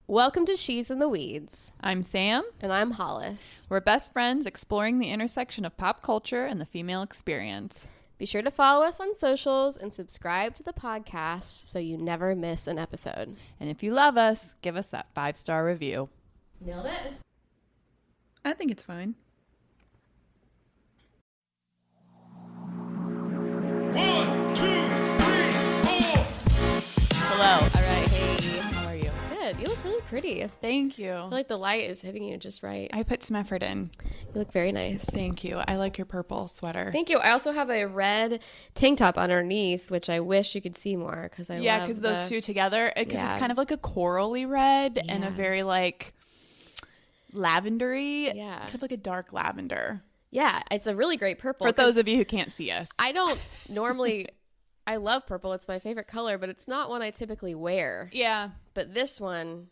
Welcome to She's in the Weeds. I'm Sam. And I'm Hollis. We're best friends exploring the intersection of pop culture and the female experience. Be sure to follow us on socials and subscribe to the podcast so you never miss an episode. And if you love us, give us that 5-star review. Nailed it? I think it's fine. 1, 2, 3, 4. Hello. All right. Hey. How are you? Good. You look really pretty. I Thank you. feel like the light is hitting you just right. I put some effort in. You look very nice. Thank you. I like your purple sweater. Thank you. I also have a red tank top underneath, which I wish you could see more because I love because those two together, because Yeah. it's kind of like a corally red and a Yeah. very like lavendery, Yeah. kind of like a dark lavender. Yeah, it's a really great purple. For those of you who can't see us. I don't normally, I love purple. It's my favorite color, but it's not one I typically wear. Yeah. But this one,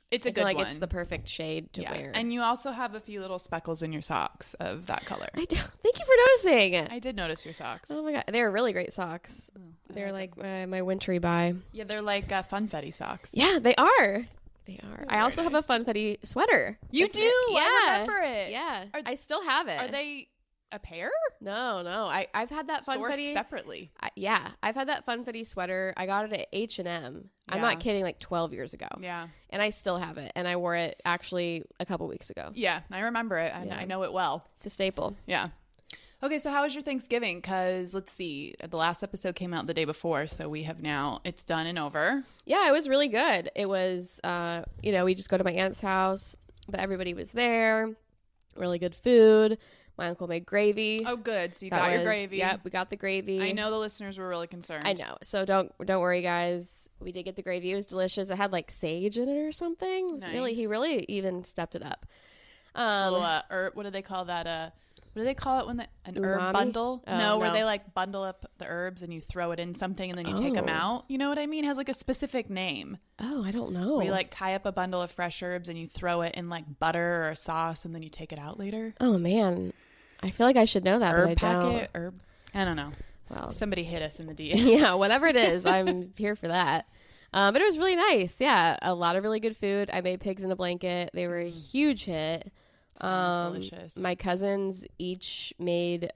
It's a I feel good like one. it's the perfect shade to wear. And you also have a few little speckles in your socks of that color. I do. Thank you for noticing. I did notice your socks. Oh my god, they're really great socks. They're like my wintry buy. Yeah, they're like funfetti socks. Yeah, they are. They are. I very also have a funfetti sweater. You It's do? Yeah. I remember it. Yeah, Are- I still have it. Are they a pair? No. I've had that Sourced funfetti separately. Yeah, I've had that funfetti sweater. I got it at H&M. I'm Yeah. not kidding, like 12 years ago. Yeah. And I still have it. And I wore it actually a couple weeks ago. Yeah, I remember it. Yeah. I know it well. It's a staple. Yeah. Okay, so how was your Thanksgiving? Because let's see, the last episode came out the day before, so we have now, it's done and over. Yeah, it was really good. It was, we just go to my aunt's house, but everybody was there. Really good food. My uncle made gravy. Oh, good. So you That got your was- gravy. Yep, we got the gravy. I know the listeners were really concerned. I know. So don't worry, guys. We did get the gravy. It was delicious. It had like sage in it or something. It was he Nice. really even stepped it up. Little, herb, what do they call that? What do they call it when an herb Umami? bundle? Oh, no, where no. they like bundle up the herbs and you throw it in something and then you take them Oh. out. You know what I mean? It has like a specific name. Oh, I don't know. Where you like tie up a bundle of fresh herbs and you throw it in like butter or a sauce and then you take it out later. Oh man, I feel like I should know that. Herb but I packet, herb. I don't know. don't. Well, Somebody hit us in the DM. yeah, whatever it is, I'm here for that. But it was really nice. Yeah, a lot of really good food. I made pigs in a blanket. They were a huge hit. Sounds delicious. My cousins each made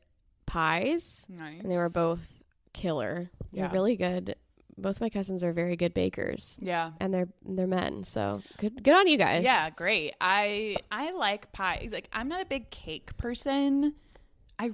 pies, Nice. and they were both killer. They're Yeah. really good. Both my cousins are very good bakers, Yeah. and they're men. So good on you guys. Yeah, great. I like pies. Like I'm not a big cake person. I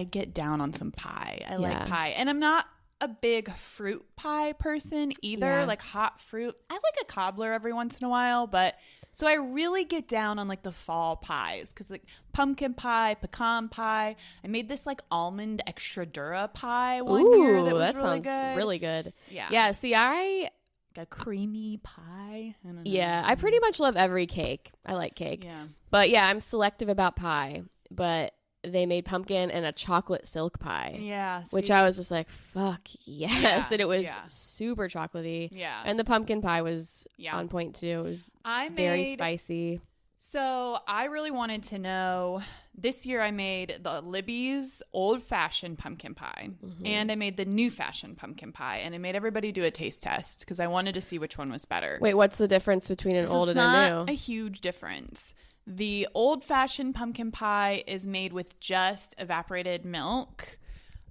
get down on some pie. I like Yeah. pie. And I'm not a big fruit pie person either. Yeah. Like hot fruit. I like a cobbler every once in a while, but so I really get down on like the fall pies because like pumpkin pie, pecan pie. I made this like almond extra dura pie one year that was that really sounds good. really good. Yeah. Yeah. See, Like a creamy pie. I don't know. Yeah, I pretty much love every cake. I like cake. Yeah. But yeah, I'm selective about pie. But they made pumpkin and a chocolate silk pie. Yeah. Which see? I was just like, fuck yes. Yeah, And it was yeah. super chocolatey. Yeah. And the pumpkin pie was Yeah. on point too. It was I very made spicy. So I really wanted to know, this year I made the Libby's old fashioned pumpkin pie and I made the new fashioned pumpkin pie and I made everybody do a taste test because I wanted to see which one was better. Wait, what's the difference between an So old it's and a not new? a huge difference. The old fashioned pumpkin pie is made with just evaporated milk.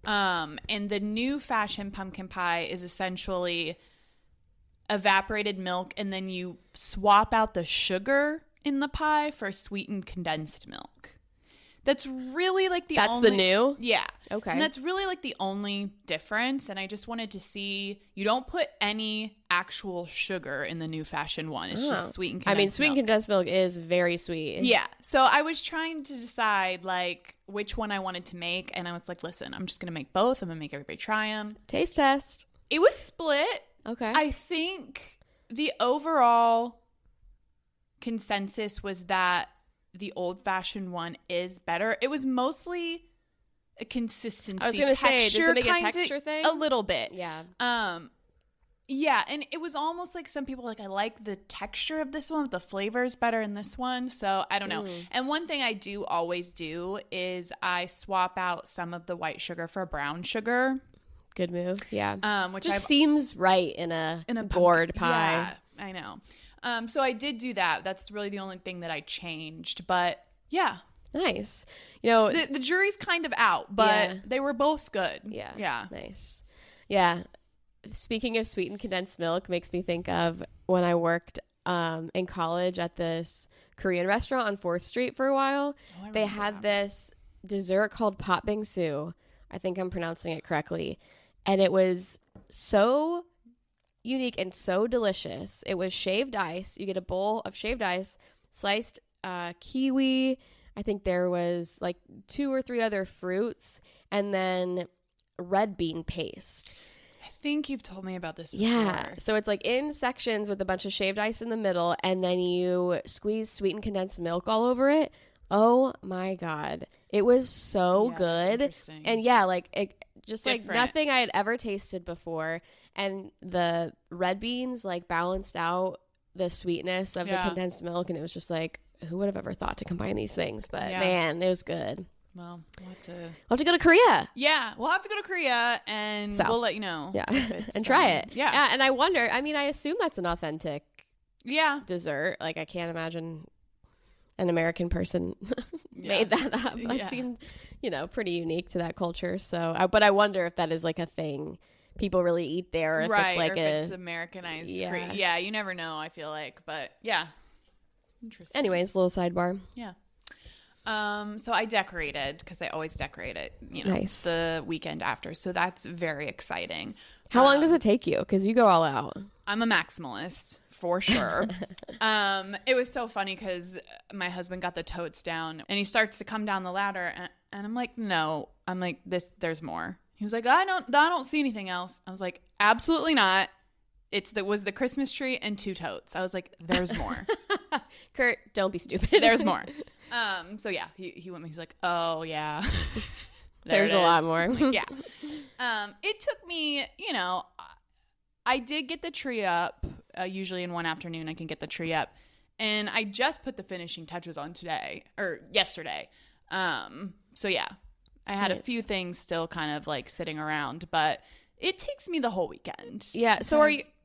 And the new fashioned pumpkin pie is essentially evaporated milk and then you swap out the sugar in the pie for sweetened condensed milk. That's really like the That's only... the new? Yeah. Okay. And that's really like the only difference. And I just wanted to see, you don't put any actual sugar in the new fashion one. It's just sweetened condensed I mean, sweetened milk. condensed milk is very sweet. Yeah. So I was trying to decide like which one I wanted to make. And I was like, listen, I'm just going to make both. I'm going to make everybody try them. Taste test. It was split. Okay. I think the overall consensus was that the old-fashioned one is better. It was mostly a consistency. I was going to say, does it make a kinda- texture thing? A little bit. Yeah. Yeah, and it was almost like some people like, I like the texture of this one, but the flavor is better in this one. So I don't know. And one thing I do always do is I swap out some of the white sugar for brown sugar. Good move. Yeah. Which Just I've seems right in a in a gourd pumpkin- pie. Yeah, I know. So I did do that. That's really the only thing that I changed. But yeah, Nice. You know, the jury's kind of out, but Yeah. they were both good. yeah. Yeah. Nice. Yeah. Speaking of sweetened condensed milk makes me think of when I worked in college at this Korean restaurant on 4th Street for a while. I They remember had that. this dessert called pot bingsu. I think I'm pronouncing it correctly. And it was so unique and so delicious. It was shaved ice. You get a bowl of shaved ice, sliced kiwi. I think there was like 2 or 3 other fruits, and then red bean paste. I think you've told me about this before. Yeah. So it's like in sections with a bunch of shaved ice in the middle, and then you squeeze sweetened condensed milk all over it. Oh my God. It was so Yeah, that's good. interesting. And yeah, like it just like Different. nothing I had ever tasted before. And the red beans like balanced out the sweetness of the Yeah. condensed milk. And it was just like, who would have ever thought to combine these things? But Yeah. man, it was good. Well, we'll have to... We'll have to go to Korea. Yeah, we'll have to go to Korea, and So, we'll let you know. Yeah. if it's, And try it. Yeah. And I wonder, I mean, I assume that's an authentic Yeah. dessert. Like I can't imagine an American person made that up. That Yeah. seemed, pretty unique to that culture. So, but I wonder if that is like a thing people really eat there, or if Right, it's like or if it's Americanized. Yeah. Yeah, you never know, I feel like. But yeah. Interesting. Anyways, little sidebar. Yeah. So I decorated, because I always decorate it, Nice. the weekend after. So that's very exciting. How long does it take you? Because you go all out. I'm a maximalist for sure. It was so funny because my husband got the totes down and he starts to come down the ladder, and I'm like, no, I'm like, there's more. He was like, I don't see anything else. I was like, absolutely not. Was the Christmas tree and 2 totes. I was like, there's more. Kurt, don't be stupid. There's more. So yeah, he went. He's like, oh yeah. There's it a lot is. more. Yeah. It took me, I did get the tree up. Usually in one afternoon, I can get the tree up, and I just put the finishing touches on yesterday. So yeah, I had a Nice. few things still kind of like sitting around, but it takes me the whole weekend. Yeah. So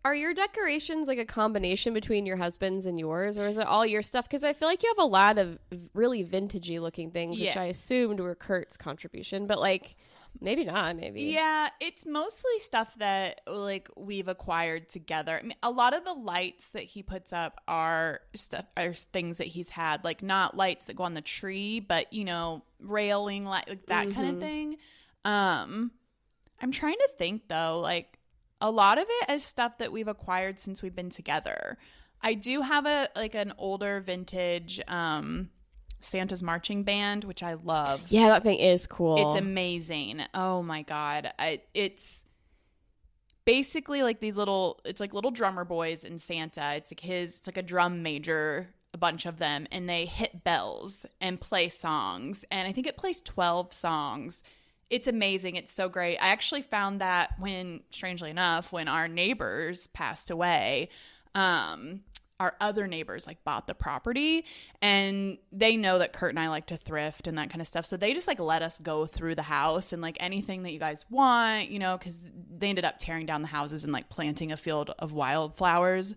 are your decorations like a combination between your husband's and yours, or is it all your stuff? Because I feel like you have a lot of really vintagey looking things, which Yeah. I assumed were Kurt's contribution, but like maybe not. Maybe. Yeah, it's mostly stuff that like we've acquired together. I mean, a lot of the lights that he puts up are things that he's had, like not lights that go on the tree, but railing light, like that kind of thing. I'm trying to think though, like a lot of it is stuff that we've acquired since we've been together. I do have an older vintage Santa's marching band, which I love. Yeah, that thing is cool. It's amazing. Oh my God. It's basically like it's like little drummer boys in Santa. It's like a drum major, a bunch of them, and they hit bells and play songs. And I think it plays 12 songs. It's amazing. It's so great. I actually found that strangely enough, when our neighbors passed away, our other neighbors like bought the property, and they know that Kurt and I like to thrift and that kind of stuff. So they just like let us go through the house and like anything that you guys want, because they ended up tearing down the houses and like planting a field of wildflowers.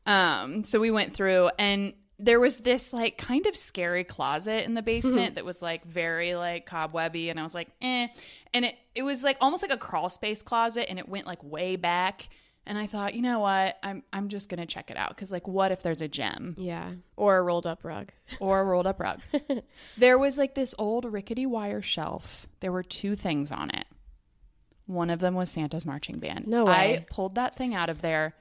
So we went through, and there was this like kind of scary closet in the basement that was like very like cobwebby, and I was like, eh. And it was like almost like a crawl space closet, and it went like way back. And I thought, you know what? I'm just going to check it out. Because, like, what if there's a gem? Yeah. Or a rolled up rug. Or a rolled up rug. There was, like, this old rickety wire shelf. There were 2 things on it. One of them was Santa's marching band. No way. I pulled that thing out of there.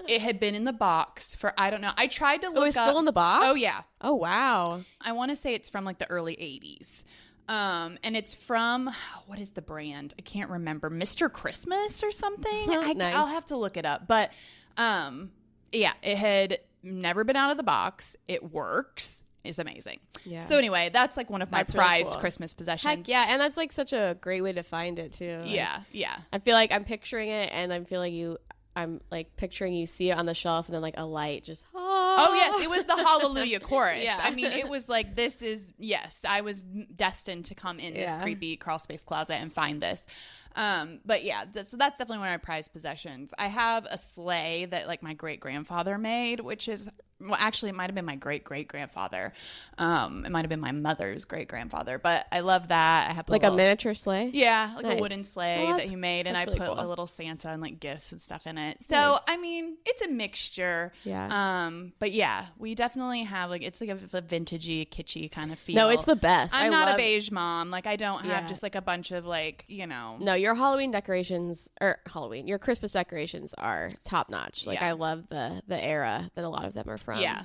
It had been in the box for, I don't know. I tried to look up. It was still in the box? Oh, yeah. Oh, wow. I want to say it's from, like, the early 80s. And it's from, what is the brand? I can't remember. Mr. Christmas or something. Nice. I'll have to look it up. But yeah, it had never been out of the box. It works. It's amazing. Yeah. So anyway, that's like one of my That's really prized cool. Christmas possessions. Heck yeah. And that's like such a great way to find it too. Like, Yeah, yeah. I feel like I'm picturing it, and I feel like you I'm like picturing you see it on the shelf and then like a light just Oh yes, it was the Hallelujah chorus. Yeah. I mean, it was like, this is, yes, I was destined to come in this creepy crawl space closet and find this. But yeah, so that's definitely one of my prized possessions. I have a sleigh that like my great grandfather made, which is, well, actually it might have been my great great grandfather. It might have been my mother's great grandfather, but I love that. I have like a miniature sleigh. Yeah, like Nice. a wooden sleigh Well, that he made, and I really put cool. a little Santa and like gifts and stuff in it. So Nice. I mean, it's a mixture. Yeah. But yeah, we definitely have like, it's like a vintagey, kitschy kind of feel. No, it's the best. I'm I not love- a beige mom. Like I don't have Yeah. just like a bunch of like, you know. No, your Halloween decorations or Halloween, your Christmas decorations are top notch. Like Yeah. I love the era that a lot of them are from. Yeah.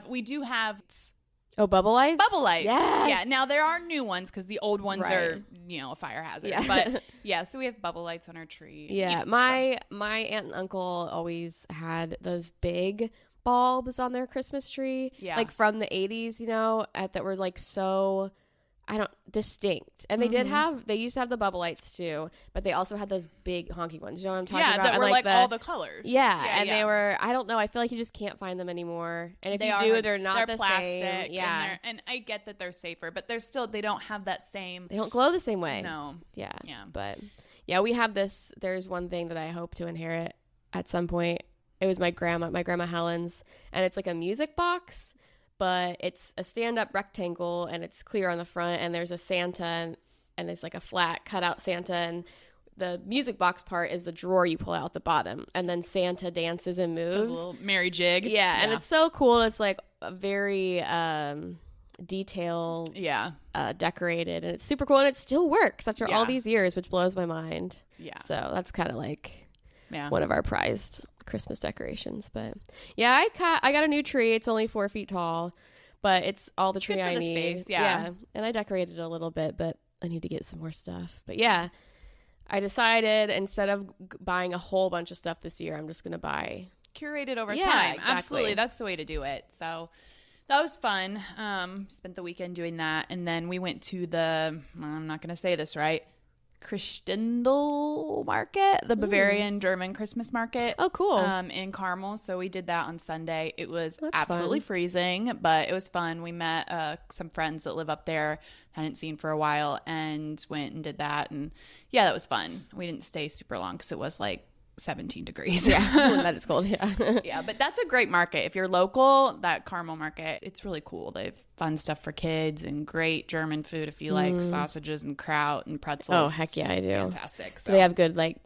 We do have Oh, bubble lights. bubble lights. Yes. Yeah. Now there are new ones because the old ones are, Right. you know, a fire hazard. Yeah. But yeah, so we have bubble lights on our tree. Yeah, my aunt and uncle always had those big bulbs on their Christmas tree, Yeah. like from the 80s, you know, that were like so distinct. And they Mm-hmm. they used to have the bubble lights too, but they also had those big honky ones. You know what I'm talking Yeah, about? that And, were like all the colors. Yeah, and yeah. they were, I don't know, I feel like you just can't find them anymore. And if They you are do, hard. they're not the plastic, same. Yeah. and I get that they're safer, but they're still, they don't have that same. They don't glow the same way. No. Yeah. Yeah. But yeah, we have this. There's one thing that I hope to inherit at some point. It was my grandma Helen's, and it's like a music box, but it's a stand-up rectangle and it's clear on the front, and there's a Santa and it's like a flat cut out Santa, and the music box part is the drawer you pull out the bottom, and then Santa dances and moves. Those little Mary jig. Yeah, and it's so cool. It's like a very detail decorated, and it's super cool, and it still works after all these years, which blows my mind. Yeah. So that's kind of like Yeah. one of our prized Christmas decorations. But yeah, I got a new tree. It's only 4 feet tall, but it's all the tree good for I the need. space, yeah. And I decorated it a little bit, but I need to get some more stuff. But yeah, I decided instead of buying a whole bunch of stuff this year, I'm just gonna buy. Curated over Yeah, time. exactly. Absolutely. That's the way to do it. So that was fun. Spent the weekend doing that. And then we went to I'm not going to say this right, Christendel market, the Bavarian German Christmas market. Oh, cool. In Carmel. So we did that on Sunday. It was That's absolutely fun. freezing, but it was fun. We met some friends that live up there, hadn't seen for a while, and went and did that. And yeah, that was fun. We didn't stay super long because it was like 17 degrees. Yeah, when that is cold. Yeah. Yeah, but that's a great market. If you're local, that Carmel market, it's really cool. They have fun stuff for kids and great German food if you like sausages and kraut and pretzels. Oh, heck yeah, I do. Fantastic. So. Do they have good like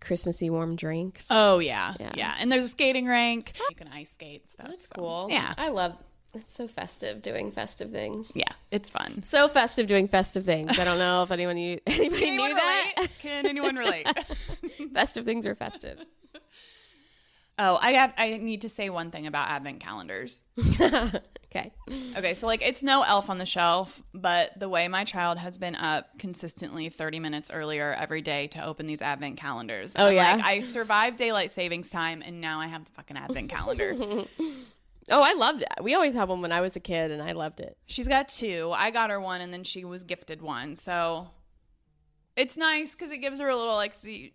Christmassy warm drinks? Oh, yeah. Yeah. Yeah. And there's a skating rink. You can ice skate and stuff. That's so, cool. Yeah. I love. It's so festive doing festive things. Yeah. It's fun. So festive doing festive things. I don't know if anybody knew that. relate? Can anyone relate? Festive things are festive. Oh, I need to say one thing about advent calendars. Okay. Okay, so like it's no elf on the shelf, but the way my child has been up consistently 30 minutes earlier every day to open these advent calendars. Oh, yeah? Like, I survived daylight savings time and now I have the fucking advent calendar. Oh, I loved it. We always had one when I was a kid, and I loved it. She's got two. I got her one and then she was gifted one. So it's nice because it gives her a little like she's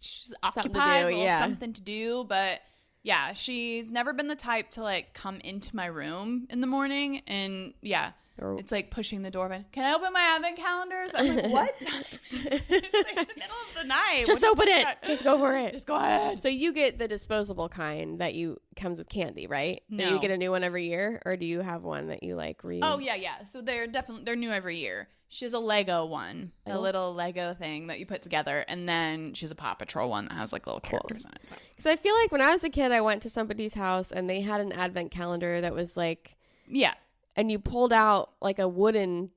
Something to occupied, do, a little yeah. something to do, but yeah, she's never been the type to like come into my room in the morning and yeah, Or- it's like pushing the door open. Can I open my advent calendars? I'm like, what? It's like the middle of the night. Just What open is it. that? Just go for it. Just go ahead. So you get the disposable kind that comes with candy, right? Do No. you get a new one every year, or do you have one that you like read? Oh yeah. So they're new every year. She has a Lego one, a little Lego thing that you put together, and then she has a Paw Patrol one that has like little characters in it. So. Because I feel like when I was a kid, I went to somebody's house and they had an advent calendar that was like, Yeah. and you pulled out like a wooden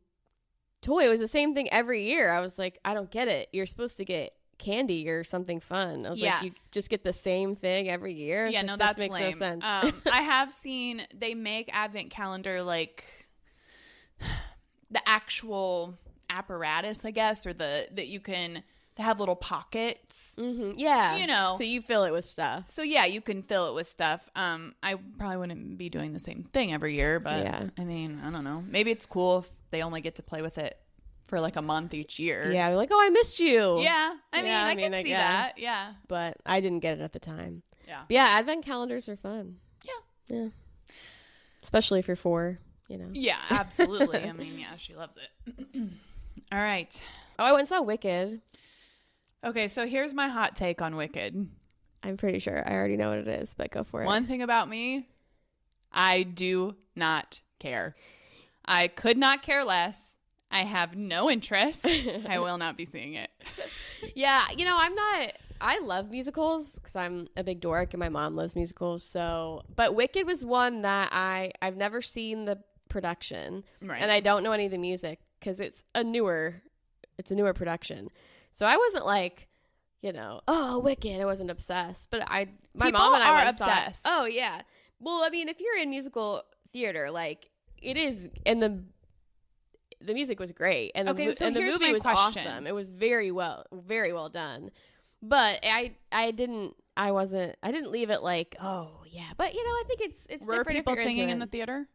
toy. It was the same thing every year. I was like, I don't get it. You're supposed to get candy or something fun. I was Yeah. like, you just get the same thing every year. It's Yeah, like, no, this that's makes lame. no sense. I have seen they make advent calendar like the actual apparatus, I guess, or that you can they have little pockets. Yeah, You know. so you fill it with stuff. So yeah, you can fill it with stuff. I probably wouldn't be doing the same thing every year, but Yeah. I mean, I don't know. Maybe it's cool if they only get to play with it for like a month each year. Yeah, they're like, oh, I missed you. Yeah. I mean, I can see that. Yeah. But I didn't get it at the time. Yeah. But yeah, advent calendars are fun. Yeah. Yeah. Especially if you're 4, you know. Yeah, absolutely. I mean, yeah, she loves it. All right. Oh, I went and saw Wicked. Okay, so here's my hot take on Wicked. I'm pretty sure I already know what it is, but go for it. One thing about me, I do not care. I could not care less. I have no interest. I will not be seeing it. Yeah, you know, I love musicals because I'm a big dork and my mom loves musicals. So, but Wicked was one that I've never seen the production, Right. and I don't know any of the music because it's a newer production. So I wasn't like, you know, oh, Wicked. I wasn't obsessed, but my People mom and I are went and saw it. obsessed. Oh yeah. Well, I mean, if you're in musical theater, like it is, and the music was great, and the here's movie my was question. awesome. It was very well done. But I didn't leave it like, oh yeah. But you know, I think it's Were different people if you're into singing it. in the theater?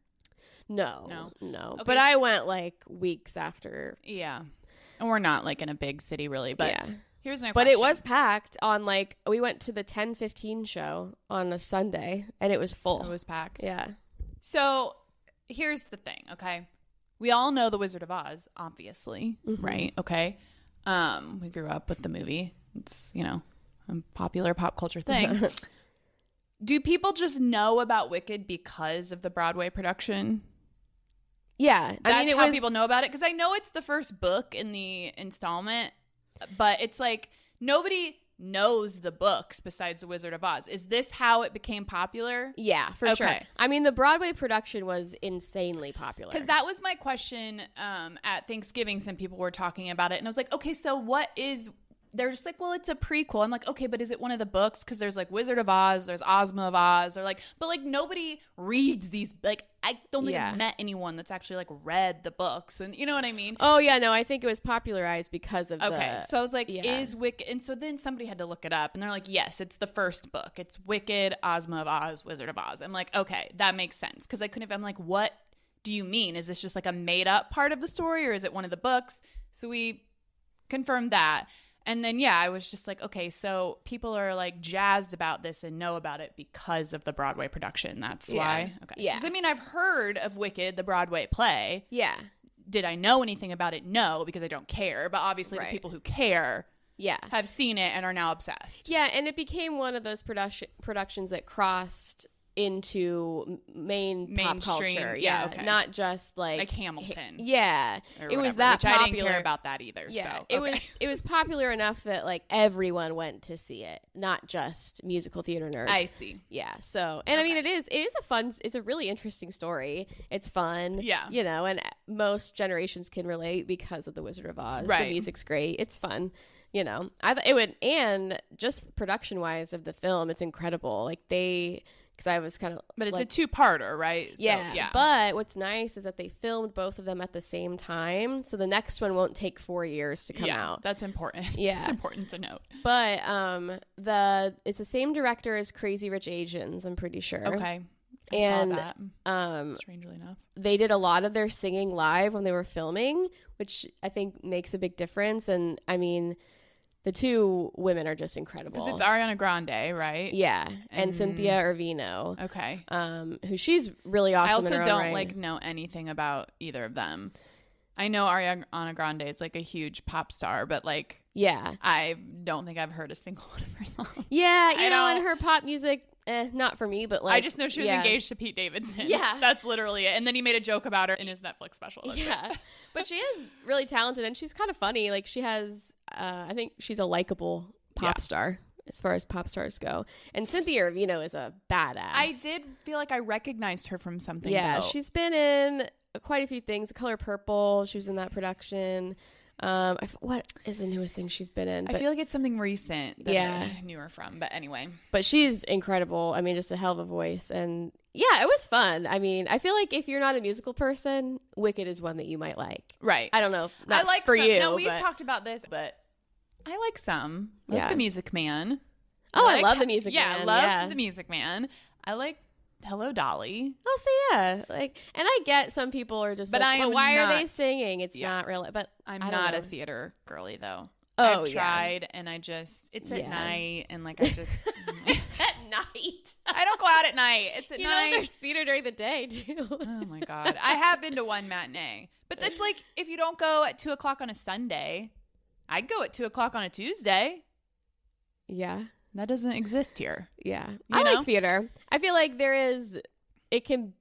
No. Okay. But I went like weeks after. Yeah. And we're not like in a big city really, but Yeah. here's my But question. it was packed on like we went to the 10:15 show on a Sunday and it was full. It was packed. Yeah. So here's the thing, okay? We all know The Wizard of Oz, obviously, right? Okay. We grew up with the movie. It's, you know, a popular pop culture thing. Do people just know about Wicked because of the Broadway production? Yeah. That's it how was people know about it? Because I know it's the first book in the installment, but it's like nobody knows the books besides The Wizard of Oz. Is this how it became popular? Yeah, for sure. Okay. I mean, the Broadway production was insanely popular. Because that was my question at Thanksgiving. Some people were talking about it. And I was like, okay, so what is... They're just like, well, it's a prequel. I'm like, okay, but is it one of the books? Because there's like Wizard of Oz, there's Ozma of Oz. They're like, but like nobody reads these. Like, I don't think I've met anyone that's actually like read the books. And you know what I mean? Oh, yeah, no, I think it was popularized because of So I was like, yeah. is Wicked? And so then somebody had to look it up. And they're like, yes, it's the first book. It's Wicked, Ozma of Oz, Wizard of Oz. I'm like, okay, that makes sense. Because I'm like, what do you mean? Is this just like a made up part of the story or is it one of the books? So we confirmed that. And then, yeah, I was just like, okay, so people are like jazzed about this and know about it because of the Broadway production. That's why. Okay. Yeah. 'Cause, I mean, I've heard of Wicked, the Broadway play. Yeah. Did I know anything about it? No, because I don't care. But obviously the people who care have seen it and are now obsessed. Yeah, and it became one of those productions that crossed into Mainstream, pop culture. Yeah, okay. Not just like Hamilton. Yeah, or it was whatever, that which popular. I didn't care about that either. Yeah, so, it was popular enough that like everyone went to see it, not just musical theater nerds. I see. Yeah. So, and I mean, it is it's a really interesting story. It's fun. Yeah. You know, and most generations can relate because of The Wizard of Oz. Right. The music's great. It's fun. You know, I thought it would, and just production wise of the film, it's incredible. Like because I was kind of, But it's like, a two-parter, right? So, yeah. But what's nice is that they filmed both of them at the same time, so the next one won't take 4 years to come out. That's important. Yeah. It's important to note. But it's the same director as Crazy Rich Asians, I'm pretty sure. Okay. I And saw that. Strangely enough. they did a lot of their singing live when they were filming, which I think makes a big difference. And I mean, the two women are just incredible. Because it's Ariana Grande, right? Yeah, and Cynthia Ervino. Okay. Who she's really awesome. I also in her own don't right. like know anything about either of them. I know Ariana Grande is like a huge pop star, but like, Yeah, I don't think I've heard a single one of her songs. yeah, I know, don't- and her pop music, not for me, but like I just know she was engaged to Pete Davidson. Yeah. That's literally it. And then he made a joke about her in his Netflix special. That's Yeah, it. but she is really talented, and she's kind of funny. Like she has, I think she's a likable pop star as far as pop stars go. And Cynthia Ervino is a badass. I did feel like I recognized her from something. Yeah, though. she's been in quite a few things. Color Purple, she was in that production. What is the newest thing she's been in? I feel like it's something recent that Yeah. I knew her from. But anyway. But she's incredible. I mean, just a hell of a voice. And yeah, it was fun. I mean, I feel like if you're not a musical person, Wicked is one that you might like. Right. I don't know. Not I like for some, you. No, we've but- talked about this, but I like some. I like Yeah. The Music Man. Oh, I like- love The Music Yeah, Man. I love Yeah. The Music Man. I like hello, Dolly. I'll say yeah. Like, and I get some people are just But like, I am why are they not- singing? It's Yeah. not really. But I'm I don't not know. a theater girly though. Oh, I've yeah. tried and it's at Yeah. night and like I just At night. I don't go out at night. It's at You know, night. there's theater during the day too. Oh my God. I have been to one matinee. But it's like if you don't go at 2:00 on a Sunday, I'd go at 2:00 on a Tuesday. Yeah. That doesn't exist here. Yeah. You I know? like theater. I feel like it can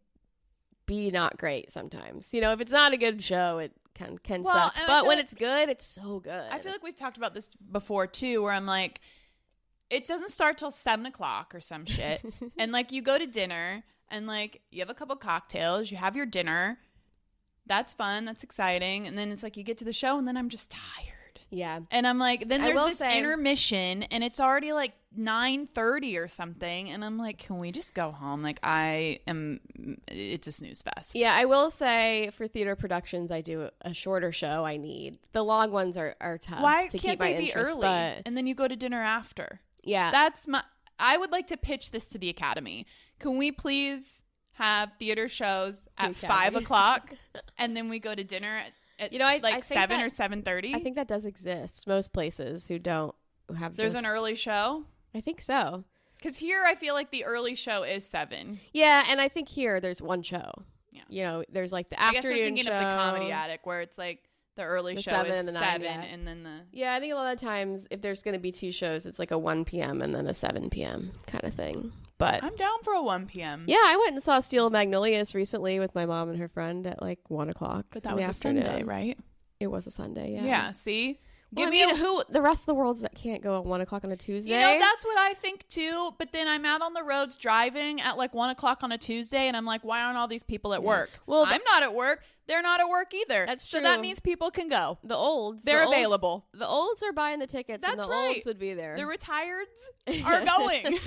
be not great sometimes. You know, if it's not a good show, it can Well, suck. and I But feel when like- it's good, it's so good. I feel like we've talked about this before too, where I'm like, it doesn't start till 7:00 or some shit. And like you go to dinner and like you have a couple cocktails, you have your dinner. That's fun. That's exciting. And then it's like you get to the show and then I'm just tired. Yeah. And I'm like, then I there's will this say- intermission and it's already like 9:30 or something. And I'm like, can we just go home? Like it's a snooze fest. Yeah, I will say for theater productions, I do a shorter show. I need the long ones are tough. Why to can't keep my they be interest, early? But And then you go to dinner after. yeah, I would like to pitch this to the Academy. Can we please have theater shows at The 5:00 and then we go to dinner at You know, I like think 7 that- or 7:30? I think that does exist. Most places who have there's just, an early show. I think so. Because here I feel like the early show is 7. Yeah, and I think here there's one show. Yeah. You know, there's like the I guess afternoon I was thinking show. of the Comedy Attic where it's like the early The show 7 is and the 9, 7 yeah. and then the... Yeah, I think a lot of times if there's going to be 2 shows, it's like a 1 p.m. and then a 7 p.m. kind of thing. But I'm down for a 1 p.m. yeah, I went and saw Steel Magnolias recently with my mom and her friend at like 1 o'clock. But that in was the a Sunday, afternoon. right? It was a Sunday, yeah. Yeah, see? Well, Give me a who the rest of the world's that can't go at 1 o'clock on a Tuesday? You know, that's what I think too. But then I'm out on the roads driving at like 1:00 on a Tuesday, and I'm like, why aren't all these people at work? Well, I'm not at work. They're not at work either. That's So that true. means people can go. the olds. They're the old- available. The olds are buying the tickets, and That's the right. olds would be there. The retireds are going.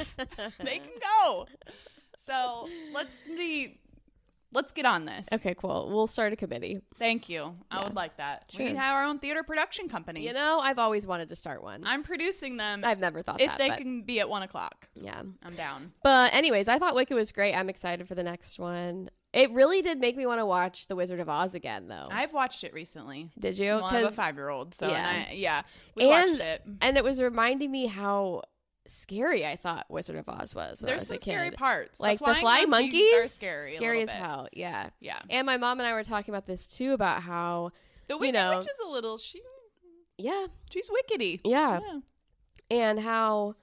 They can go. So let's get on this. Okay, cool. We'll start a committee. Thank you. I Yeah. would like that. Sure. We can have our own theater production company. You know, I've always wanted to start one. I'm producing them. I've never thought if that. they but, can be at 1:00. yeah. I'm down. But anyways, I thought Wicked was great. I'm excited for the next one. It really did make me want to watch The Wizard of Oz again, though. I've watched it recently. Did you? Well, I have a 5-year-old, so Yeah. we watched it. And it was reminding me how scary I thought Wizard of Oz was when I There's was some a scary kid. parts. Like the flying flying monkeys are scary. Scary a as little bit. hell. Yeah. Yeah. And my mom and I were talking about this too, about how The Wicked know- Witch is a little. yeah, She's wickedy. yeah, and how,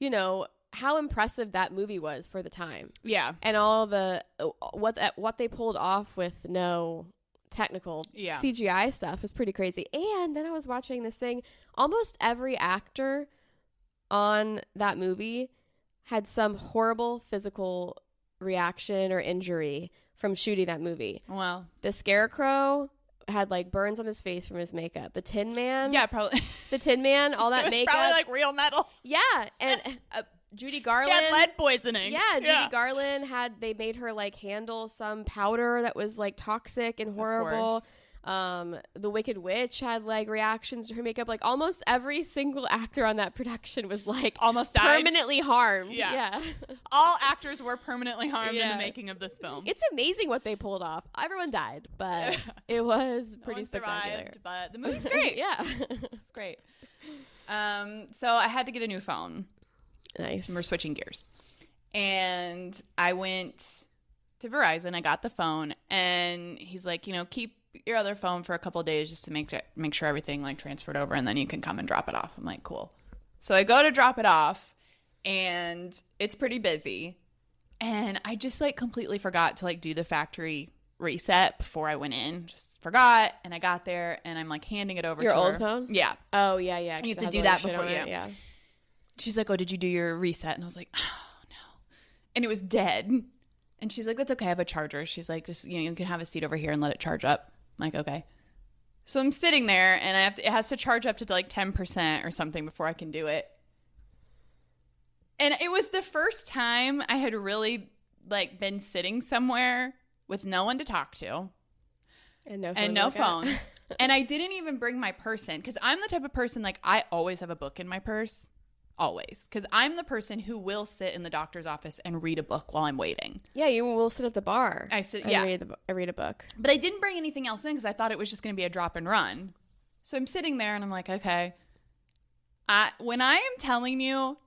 you know, how impressive that movie was for the time, Yeah. and all the what they pulled off with no technical Yeah. CGI stuff was pretty crazy. And then I was watching this thing. Almost every actor on that movie had some horrible physical reaction or injury from shooting that movie. Well. The Scarecrow had like burns on his face from his makeup. The Tin Man, Yeah. Probably. the Tin Man, all it that was makeup, probably like real metal. yeah, and Judy She Garland. had lead poisoning. Yeah, Judy Garland they made her like handle some powder that was like toxic and horrible. The Wicked Witch had like reactions to her makeup. Like almost every single actor on that production was like Almost died. permanently harmed. Yeah. All actors were permanently harmed in Yeah. the making of this film. It's amazing what they pulled off. Everyone died, but it was No pretty one spectacular. survived, but the movie's great. Yeah. It's great. So I had to get a new phone. Nice. We're switching gears. And I went to Verizon. I got the phone, and he's like, keep your other phone for a couple of days just to make sure everything like transferred over, and then you can come and drop it off. I'm like, cool. So I go to drop it off, and it's pretty busy. And I just like completely forgot to like do the factory reset before I went in. Just forgot, and I got there, and I'm like handing it over Your to old her. phone? Yeah. Oh, yeah, yeah. 'cause You have it to has do all that shit before on you- it, yeah. She's like, oh, did you do your reset? And I was like, oh, no. And it was dead. And she's like, that's okay. I have a charger. She's like, just, you can have a seat over here and let it charge up. I'm like, okay. So I'm sitting there, and it has to charge up to like 10% or something before I can do it. And it was the first time I had really like been sitting somewhere with no one to talk to. And no phone. And no to look at. phone. And I didn't even bring my purse in, because I'm the type of person, like, I always have a book in my purse. always, because I'm the person who will sit in the doctor's office and read a book while I'm waiting. Yeah, you will sit at the bar. I sit, and yeah. read a book. But I didn't bring anything else in because I thought it was just going to be a drop and run. So I'm sitting there and I'm like, okay. When I am telling you,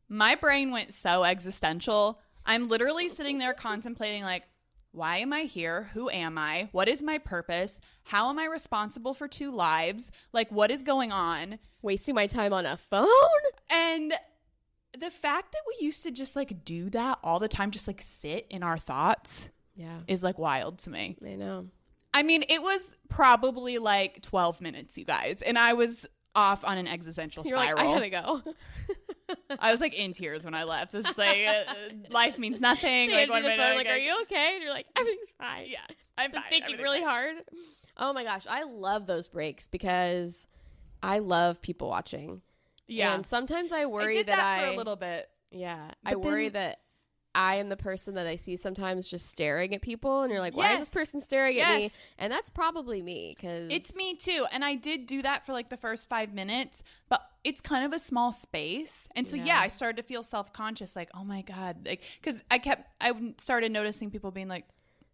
my brain went so existential. I'm literally sitting there contemplating, like, why am I here? Who am I? What is my purpose? How am I responsible for 2 lives? Like, what is going on? Wasting my time on a phone? And the fact that we used to just like do that all the time, just like sit in our thoughts, is like wild to me. I know. I mean, it was probably like 12 minutes, you guys, and I was off on an existential spiral. You're like, I gotta go. I was like in tears when I left. It was just like, life means nothing. Like, Like, like, are you okay? And you're like, everything's fine. Yeah, I'm been thinking really hard. Oh my gosh, I love those breaks because I love people watching. Yeah, and sometimes I worry I did that for a little bit. Yeah, I worry that I am the person that I see sometimes just staring at people, and you're like, why is this person staring at me? And that's probably me, because it's me too. And I did do that for like the first 5 minutes, but it's kind of a small space, and so I started to feel self-conscious, like, oh my god, like, because I started noticing people being like,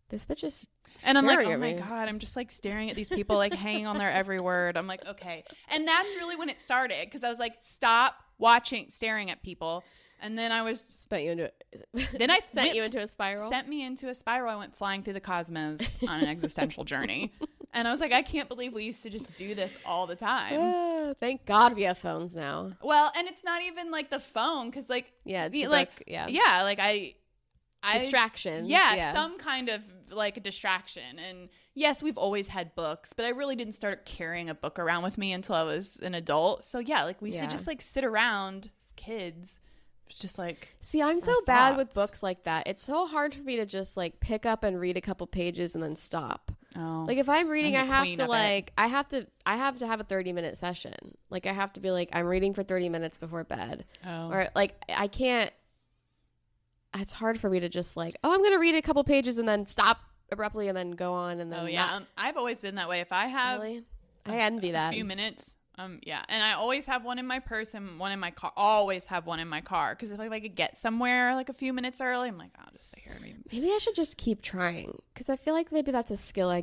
this bitch is. And I'm like, oh my god, I'm just like staring at these people, like hanging on their every word. I'm like, okay. And that's really when it started, because I was like, stop staring at people. And then I was sent you into a spiral. Sent me into a spiral. I went flying through the cosmos on an existential journey. And I was like, I can't believe we used to just do this all the time. Thank God we have phones now. Well, and it's not even like the phone, because like distraction. Some kind of like a distraction. And yes, we've always had books, but I really didn't start carrying a book around with me until I was an adult. So like we used to just like sit around as kids. It's just like, see, I'm so bad with books like that. It's so hard for me to just like pick up and read a couple pages and then stop. Oh, like if I'm reading, I have to have a 30-minute session. Like I have to be like, I'm reading for 30 minutes before bed. Or like I can't. It's hard for me to just like, I'm going to read a couple pages and then stop abruptly and then go on and then. I've always been that way. If I have, really? I envy that. A few minutes. And I always have one in my purse and one in my car. Always have one in my car, because if I could get somewhere like a few minutes early, I'm like, I'll just stay here. Maybe I should just keep trying, because I feel like maybe that's a skill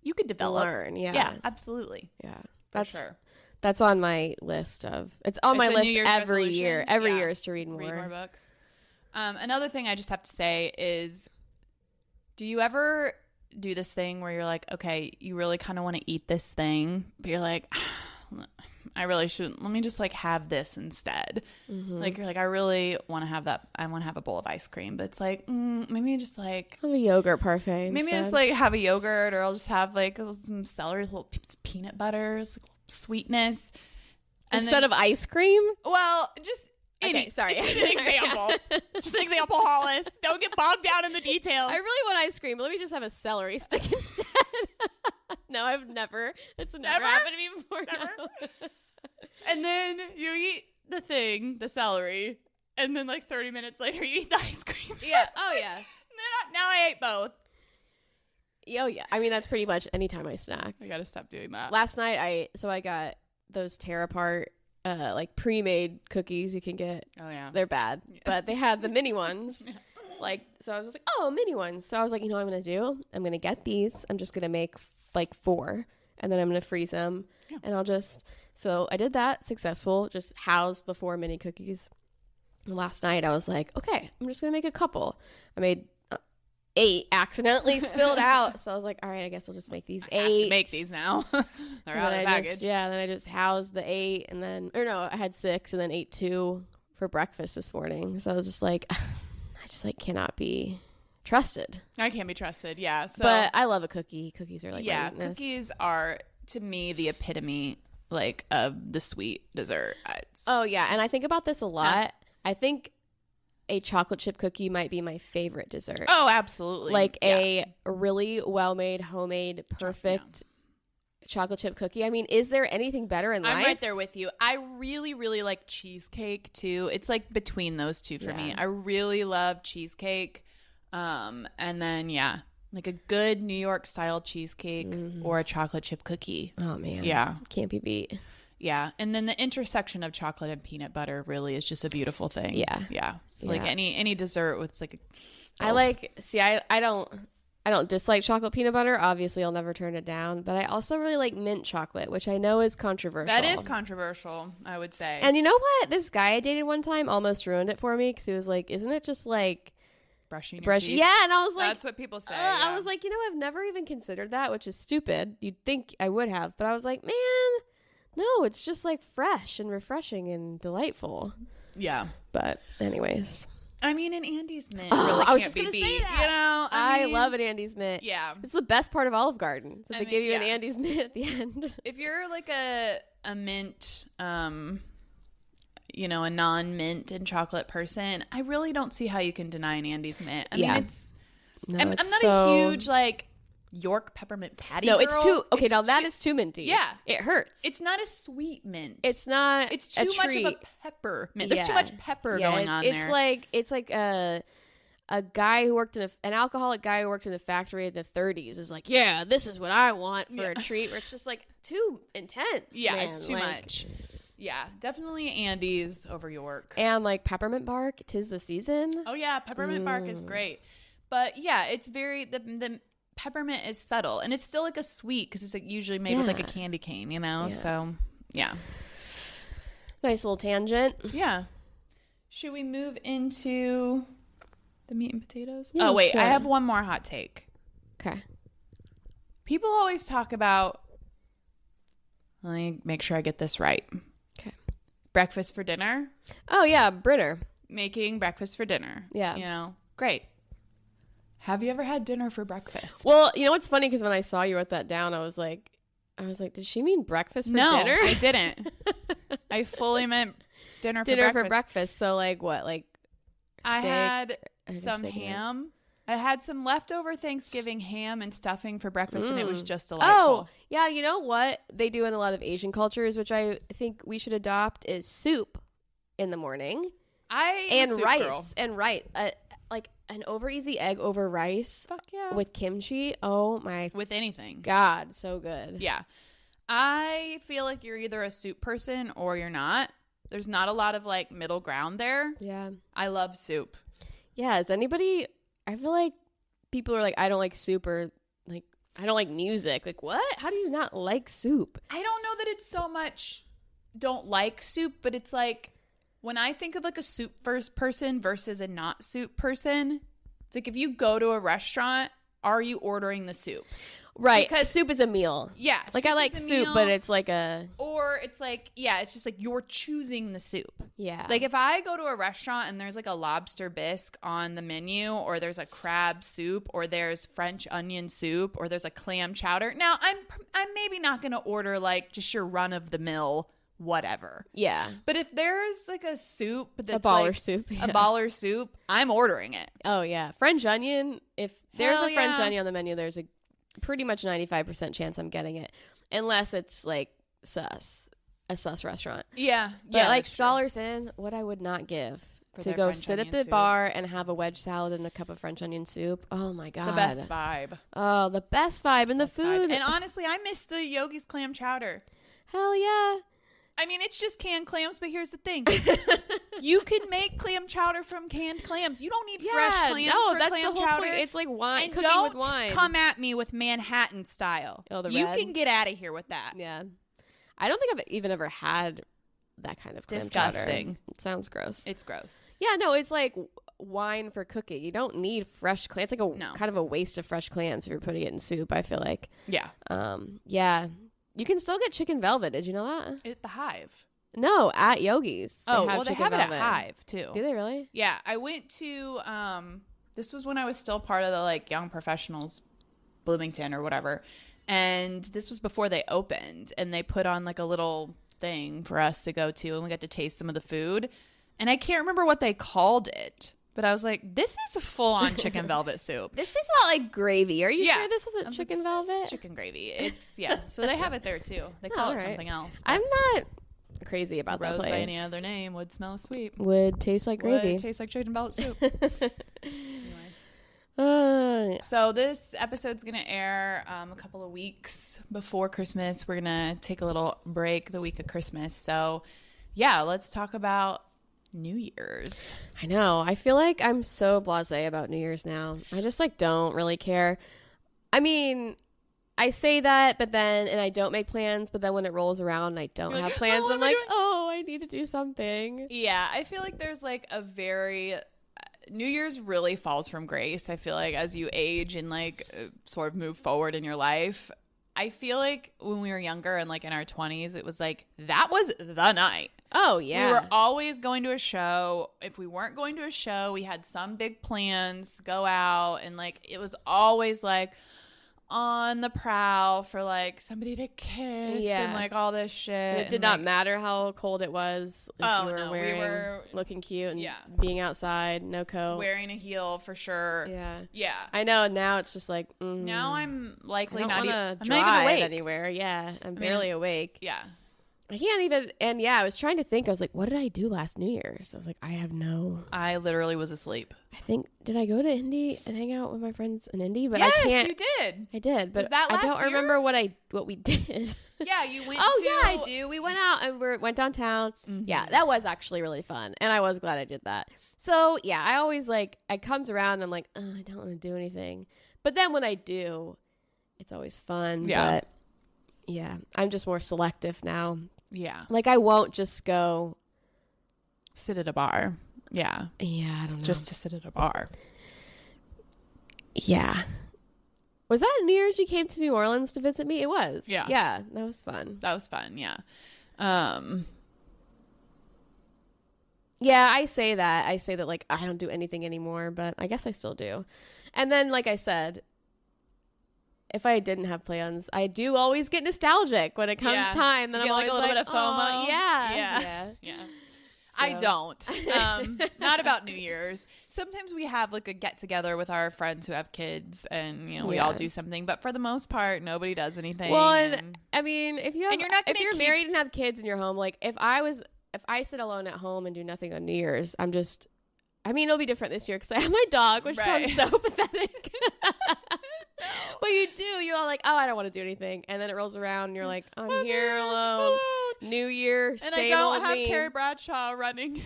you could develop. Learn. Yeah, absolutely. Yeah, sure. That's on my list it's on my list every year. Every year is to read more books. Another thing I just have to say is, do you ever do this thing where you're like, okay, you really kind of want to eat this thing, but you're like, I really shouldn't. Let me just like have this instead. Mm-hmm. Like you're like, I really want to have that. I want to have a bowl of ice cream, but it's like, maybe just like have a yogurt parfait. Maybe instead. just like have a yogurt, or I'll just have like some celery, little peanut butter, like sweetness instead of ice cream. Well, just. Okay, sorry. It's just an example. It's just an example, Hollis. Don't get bogged down in the details. I really want ice cream, but let me just have a celery stick instead. No, I've never. It's never happened to me before. No. And then you eat the thing, the celery, and then like 30 minutes later you eat the ice cream. Yeah. Oh, yeah. Now I ate both. Oh, yeah. I mean, that's pretty much any time I snack. I got to stop doing that. Last night, I got those tear apart. Like pre-made cookies you can get. Oh yeah, they're bad, but they have the mini ones. Like, so I was just like, mini ones. So I was like, you know what I'm gonna do? I'm gonna get these. I'm just gonna make like 4, and then I'm gonna freeze them, and I'll just. So I did that, successful. Just housed the 4 mini cookies. And last night I was like, okay, I'm just gonna make a couple. I made 8 accidentally spilled out, so I was like, all right, I guess I'll just make these 8. I have to make these now. They're out of the package. Then I just housed the 8, and then I had 6 and then ate 2 for breakfast this morning. So I was just like, I just like cannot be trusted. I can't be trusted. Yeah. So, but I love a cookie. Cookies are like my weakness. Cookies are to me the epitome like of the sweet dessert. And I think about this a lot. I think a chocolate chip cookie might be my favorite dessert. Oh, absolutely. Like a really well-made, homemade, perfect chocolate chip cookie. I mean, is there anything better in life? I'm right there with you. I really, really like cheesecake too. It's like between those two for me. I really love cheesecake. And then, like a good New York style cheesecake or a chocolate chip cookie. Oh, man. Yeah. Can't be beat. Yeah. And then the intersection of chocolate and peanut butter really is just a beautiful thing. Yeah. Yeah. So like any dessert with like I don't dislike chocolate peanut butter. Obviously, I'll never turn it down. But I also really like mint chocolate, which I know is controversial. That is controversial, I would say. And you know what? This guy I dated one time almost ruined it for me because he was like, isn't it just like brushing your teeth? Yeah, and I was like, that's what people say. I was like, I've never even considered that, which is stupid. You'd think I would have. But I was like, man, no, it's just like fresh and refreshing and delightful. Yeah. But anyways. I mean, an Andes mint really I was can't just be gonna say beat. that. You know, I love an Andes mint. Yeah. It's the best part of Olive Garden. So they give you an yeah. Andes mint at the end. If you're like a mint, a non-mint and chocolate person, I really don't see how you can deny an Andes mint. I mean, I'm not a huge like York peppermint patty. No, girl. it's too okay. Now that is too minty. Yeah, it hurts. It's not a sweet mint. It's not. It's too much of a pepper mint. There's too much pepper going on there. It's like a guy who worked in an alcoholic guy who worked in a factory in the 30s was like, yeah, this is what I want for a treat. Where it's just like too intense. Yeah, man. it's too much. Yeah, definitely Andes over York. And like peppermint bark, 'tis the season. Oh yeah, peppermint bark is great. But yeah, it's very the peppermint is subtle, and it's still like a sweet because it's like usually made with like a candy cane, So yeah, nice little tangent. Yeah. Should we move into the meat and potatoes? Yeah, oh wait, sure. I have one more hot take. Okay. People always talk about. Let me make sure I get this right. Okay. Breakfast for dinner. Oh yeah, Britter. Making breakfast for dinner. Yeah. Great. Have you ever had dinner for breakfast? Well, you know what's funny? Because when I saw you wrote that down, I was like, did she mean breakfast for dinner? No, I didn't. I fully meant dinner for breakfast. So like what? Like I steak? had some ham. I had some leftover Thanksgiving ham and stuffing for breakfast, and it was just delightful. Oh, yeah. You know what they do in a lot of Asian cultures, which I think we should adopt, is soup in the morning. And rice. And rice. Like an over easy egg over rice. Fuck yeah. With kimchi. Oh my. With anything. God, so good. Yeah. I feel like you're either a soup person or you're not. There's not a lot of like middle ground there. Yeah. I love soup. Yeah. Is anybody, I feel like people are like, I don't like soup, or like, I don't like music. Like, what? How do you not like soup? I don't know that it's so much don't like soup, but it's like, when I think of like a soup first person versus a not soup person, it's like if you go to a restaurant, are you ordering the soup? Right. Because soup is a meal. Yeah. Like I like soup, but it's like or it's like, yeah, it's just like you're choosing the soup. Yeah. Like if I go to a restaurant and there's like a lobster bisque on the menu, or there's a crab soup, or there's French onion soup, or there's a clam chowder. Now I'm maybe not going to order like just your run of the mill whatever. Yeah. But if there's like a soup that's a baller like soup. Yeah. a baller soup, I'm ordering it. Oh yeah. French onion. If there's Hell a French yeah. onion on the menu, there's a pretty much 95% chance I'm getting it. Unless it's like a sus restaurant. Yeah. But yeah, like that's true. Scholars Inn, what I would not give For to their go French sit at onion the soup. bar and have a wedge salad and a cup of French onion soup. Oh my God. The best vibe. Oh, the best vibe. And the food. And honestly, I miss the Yogi's clam chowder. Hell yeah. I mean, it's just canned clams, but here's the thing. You can make clam chowder from canned clams. You don't need fresh clams for that's clam the whole chowder. point. It's like wine. And Cooking don't with wine. come at me with Manhattan style. Oh, the you red? can get out of here with that. Yeah. I don't think I've even ever had that kind of clam Disgusting. chowder. It sounds gross. It's gross. Yeah, no, it's like wine for cooking. You don't need fresh clams. It's like No. kind of a waste of fresh clams if you're putting it in soup, I feel like. Yeah. Yeah. You can still get chicken velvet. Did you know that? At the Hive. No, at Yogi's. They have they chicken have it velvet. at Hive too. Do they really? Yeah, I went to this was when I was still part of the like Young Professionals Bloomington or whatever. And this was before they opened, and they put on like a little thing for us to go to, and we got to taste some of the food. And I can't remember what they called it, but I was like, this is a full-on chicken velvet soup. This tastes a lot like gravy. Are you Yeah. sure this I isn't was chicken like, "This is velvet? chicken gravy. It's so they have it there too. They call it alright. something else. but I'm not crazy about that rose place. by any other name would smell sweet. Would taste like gravy. Would taste like chicken velvet soup. I So this episode's going to air a couple of weeks before Christmas. We're going to take a little break the week of Christmas. So, yeah, let's talk about New Year's. I know. I feel like I'm so blasé about New Year's now. I just like don't really care. I mean, I say that, but then, and I don't make plans, but then when it rolls around and I don't have plans, I'm like, oh, I need to do something. Yeah, I feel like there's like a very, New Year's really falls from grace. I feel like as you age and like sort of move forward in your life, I feel like when we were younger and like in our 20s, it was like, that was the night. Oh, yeah. We were always going to a show. If we weren't going to a show, we had some big plans to go out. And like, it was always like on the prowl for like somebody to kiss and like all this shit. And it did not matter how cold it was. If you were we were looking cute and being outside, no coat. Wearing a heel for sure. Yeah. I know. Now it's just like, now I'm likely not even awake anywhere. Yeah. I'm barely awake. Yeah. I can't even, and yeah, I was trying to think. I was like, what did I do last New Year's? I was like, I literally was asleep. I think, did I go to Indy and hang out with my friends in Indy? But yes, I can't. You did. I did, but was that last I don't year? Remember what we did. Yeah, you went I do. We went out and went downtown. Mm-hmm. Yeah, that was actually really fun. And I was glad I did that. So yeah, I always like, it comes around and I'm like, oh, I don't want to do anything. But then when I do, it's always fun. Yeah. But yeah, I'm just more selective now. Yeah. Like I won't just go sit at a bar. Yeah. Yeah, I don't know. Just to sit at a bar. Yeah. Was that New Year's you came to New Orleans to visit me? It was. Yeah. Yeah, that was fun. Yeah. Yeah, I say that like I don't do anything anymore, but I guess I still do. And then like I said, if I didn't have plans, I do always get nostalgic when it comes time. Then I'm like always a little bit of FOMO. Yeah. So. I don't. Not about New Year's. Sometimes we have like a get together with our friends who have kids, and we all do something. But for the most part, nobody does anything. Well, and I mean, if you have, if you're married and have kids in your home, like if I sit alone at home and do nothing on New Year's, it'll be different this year because I have my dog, which sounds so pathetic. But you do. You're all like, oh, I don't want to do anything. And then it rolls around and you're like, I'm here alone. New Year, and same I don't old have me. Carrie Bradshaw running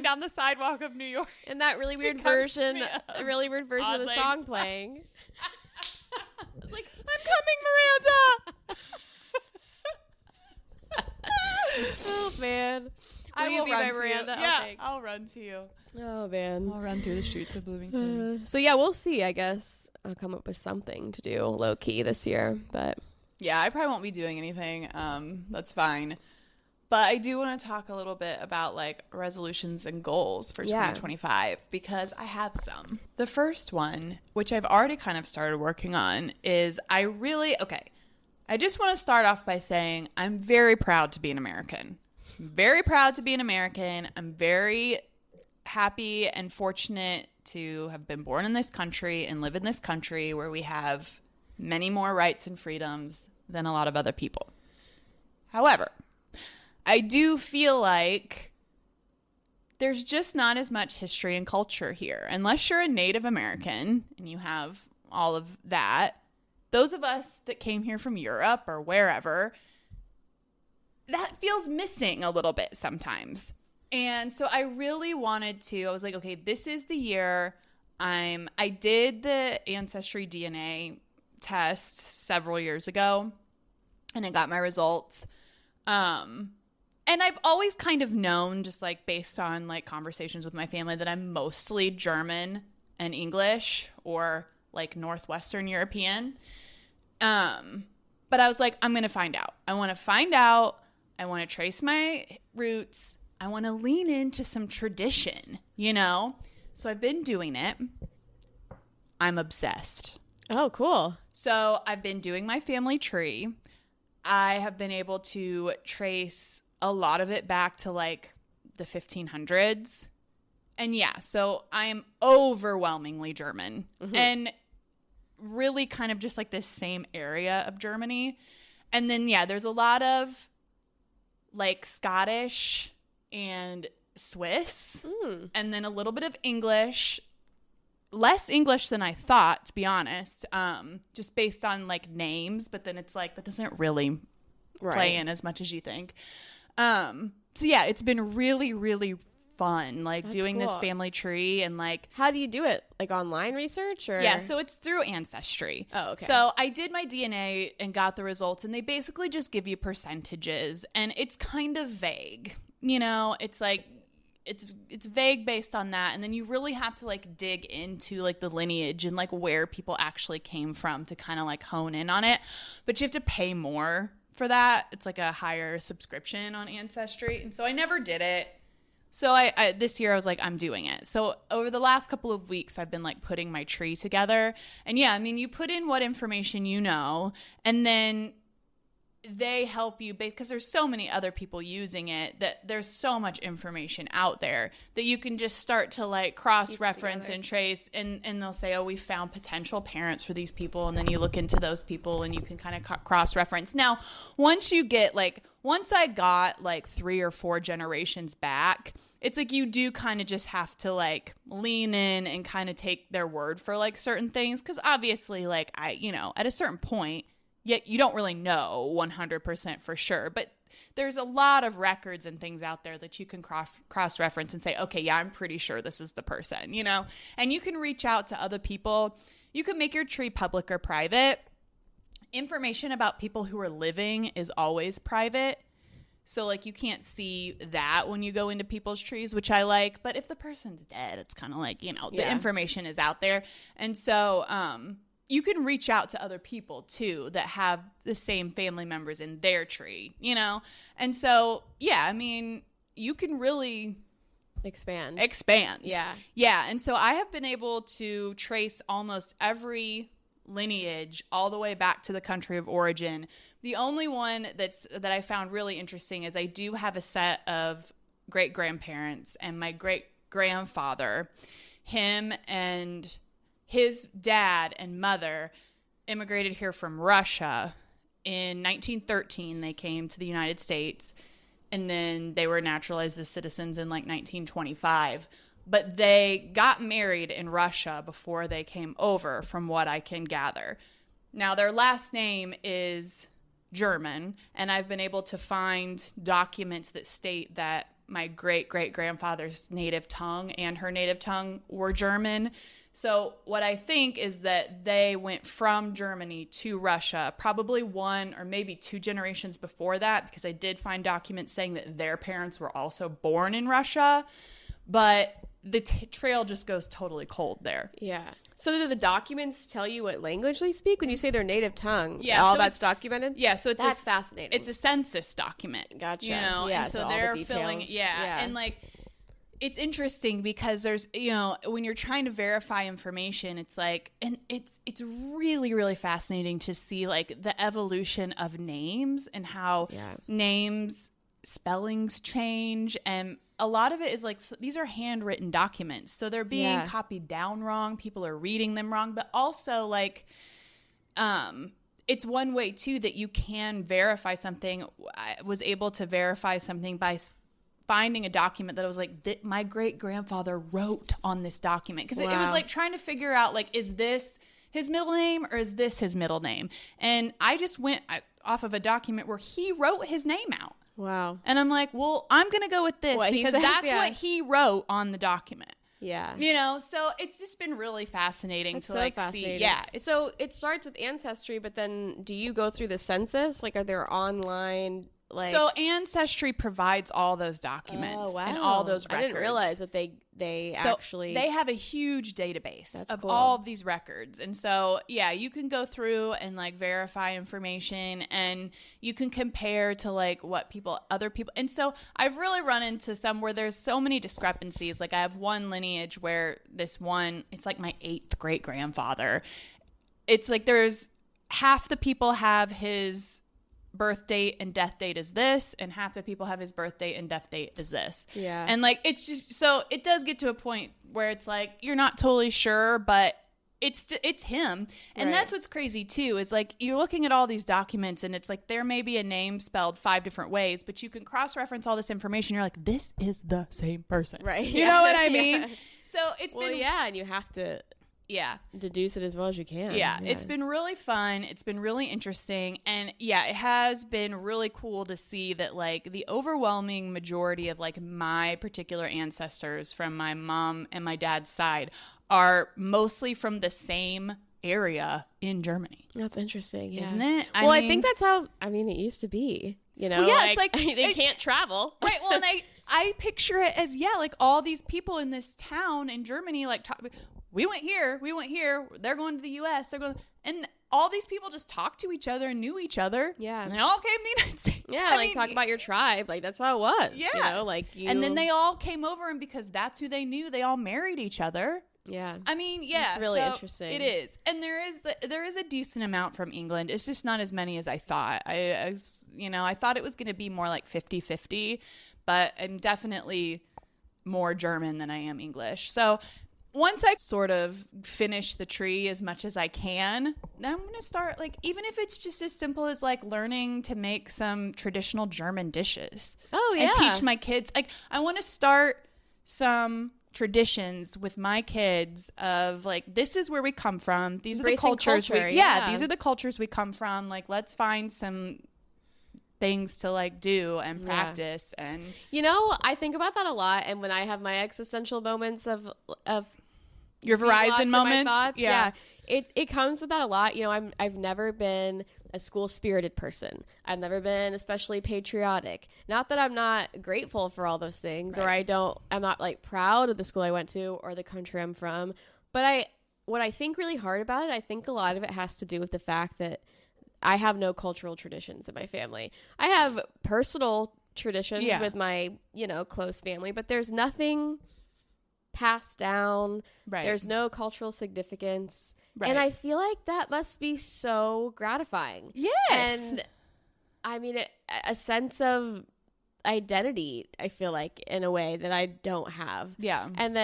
down the sidewalk of New York. And that really weird version of the song playing. I was like, I'm coming, Miranda. Oh, man. I will be run my to Miranda? you. Yeah, thanks. I'll run to you. Oh, man. I'll run through the streets of Bloomington. So, yeah, we'll see, I guess. I'll come up with something to do low-key this year, but... Yeah, I probably won't be doing anything. That's fine. But I do want to talk a little bit about like resolutions and goals for 2025 because I have some. The first one, which I've already kind of started working on, is I just want to start off by saying I'm very proud to be an American. Very proud to be an American. I'm very happy and fortunate to have been born in this country and live in this country where we have many more rights and freedoms than a lot of other people. However, I do feel like there's just not as much history and culture here. Unless you're a Native American and you have all of that, those of us that came here from Europe or wherever, that feels missing a little bit sometimes. And so I really wanted to, I was like, okay, this is the year I did the Ancestry DNA test several years ago and I got my results. And I've always kind of known, just like based on like conversations with my family, that I'm mostly German and English or like Northwestern European. But I was like, I'm going to find out. I want to find out. I want to trace my roots. I want to lean into some tradition, So I've been doing it. I'm obsessed. Oh, cool. So I've been doing my family tree. I have been able to trace a lot of it back to like the 1500s. And yeah, so I'm overwhelmingly German and really kind of just like this same area of Germany. And then, yeah, there's a lot of like Scottish and Swiss and then a little bit of English. less English than I thought, to be honest, just based on like names. But then it's like that doesn't really play in as much as you think. So yeah, it's been really, really fun, like That's doing this cool. family tree and like. How do you do it? Like online research or? Yeah, so it's through Ancestry. Oh, okay. So I did my DNA and got the results, and they basically just give you percentages, and it's kind of vague. You know, it's like it's vague based on that, and then you really have to like dig into like the lineage and like where people actually came from to kind of like hone in on it. But you have to pay more for that. It's like a higher subscription on Ancestry, and so I never did it. So I this year I was like, I'm doing it. So over the last couple of weeks, I've been like putting my tree together. And yeah, I mean, you put in what information you know, and then they help you because there's so many other people using it that there's so much information out there that you can just start to like cross-reference and trace, and they'll say, oh, we found potential parents for these people, and then you look into those people and you can kind of cross-reference. Now, once I got like 3 or 4 generations back, it's like you do kind of just have to like lean in and kind of take their word for like certain things, because obviously like at a certain point, yet you don't really know 100% for sure, but there's a lot of records and things out there that you can cross-reference and say, okay, yeah, I'm pretty sure this is the person, and you can reach out to other people. You can make your tree public or private. Information about people who are living is always private. So like you can't see that when you go into people's trees, which I like, but if the person's dead, it's kind of like, the information is out there. And so, you can reach out to other people too that have the same family members in their tree, And so, yeah, I mean, you can really expand. Yeah. Yeah. And so I have been able to trace almost every lineage all the way back to the country of origin. The only one that I found really interesting is I do have a set of great grandparents, and my great grandfather, him and his dad and mother immigrated here from Russia in 1913. They came to the United States, and then they were naturalized as citizens in like 1925. But they got married in Russia before they came over, from what I can gather. Now, their last name is German, and I've been able to find documents that state that my great-great-grandfather's native tongue and her native tongue were German. So what I think is that they went from Germany to Russia probably 1 or maybe 2 generations before that, because I did find documents saying that their parents were also born in Russia, but the trail just goes totally cold there. Yeah. So do the documents tell you what language they speak when you say their native tongue? Yeah. All that's documented? Yeah. So that's fascinating. It's a census document. Gotcha. Yeah. And so they're the filling. Yeah. And like, it's interesting because there's, when you're trying to verify information, it's like, and it's really, really fascinating to see like the evolution of names and how names spellings change, and a lot of it is like these are handwritten documents, so they're being copied down wrong, people are reading them wrong, but also like it's one way too that you can verify something. I was able to verify something by finding a document that I was like, my great grandfather wrote on this document, because it was like trying to figure out like, is this his middle name or is this his middle name? And I just went off of a document where he wrote his name out. Wow. And I'm like, well, I'm going to go with this because that's what he wrote on the document. Yeah. So it's just been really fascinating That's to so like fascinating. see. Yeah. So it starts with Ancestry, but then do you go through the census? Like, are there online, like... So Ancestry provides all those documents and all those records. I didn't realize that they actually... They have a huge database of cool. all of these records. And so, yeah, you can go through and like verify information, and you can compare to like what other people. And so I've really run into some where there's so many discrepancies. Like I have one lineage where it's like my 8th great grandfather. It's like there's half the people have his birth date and death date is this, and half the people have his birth date and death date is this. Yeah. And like it's just, so it does get to a point where it's like you're not totally sure, but it's him. And that's what's crazy too, is like you're looking at all these documents and it's like there may be a name spelled 5 different ways, but you can cross-reference all this information. You're like, this is the same person. Right. You know what I mean? So it's and you have to deduce it as well as you can. Yeah, it's been really fun. It's been really interesting. And yeah, it has been really cool to see that like the overwhelming majority of like my particular ancestors from my mom and my dad's side are mostly from the same area in Germany. That's interesting, yeah. Isn't it? I think that's how, it used to be, Well, yeah, it's like they can't travel. Right, well, and I picture it as, like all these people in this town in Germany, like, we went here, they're going to the U.S., and all these people just talked to each other and knew each other. Yeah. And they all came to the United States. Yeah, talk about your tribe. Like, that's how it was. Yeah. And then they all came over, and because that's who they knew, they all married each other. Yeah. It's really interesting. It is. And there is a decent amount from England. It's just not as many as I thought. I thought it was going to be more like 50-50, but I'm definitely more German than I am English. So once I sort of finish the tree as much as I can, then I'm going to start, like, even if it's just as simple as, like, learning to make some traditional German dishes. Oh, yeah. And teach my kids. Like, I want to start some traditions with my kids of, like, this is where we come from. These are the cultures. These are the cultures we come from. Like, let's find some things to like do and practice. And I think about that a lot, and when I have my existential moments of your Verizon moments, it comes with that a lot. I've never been a school spirited person. I've never been especially patriotic. Not that I'm not grateful for all those things, right. or I'm not like proud of the school I went to or the country I'm from, but what I think really hard about it, I think a lot of it has to do with the fact that I have no cultural traditions in my family. I have personal traditions with my, close family, but there's nothing passed down. Right. There's no cultural significance. Right. And I feel like that must be so gratifying. Yes. And a sense of identity, I feel like, in a way that I don't have. Yeah. And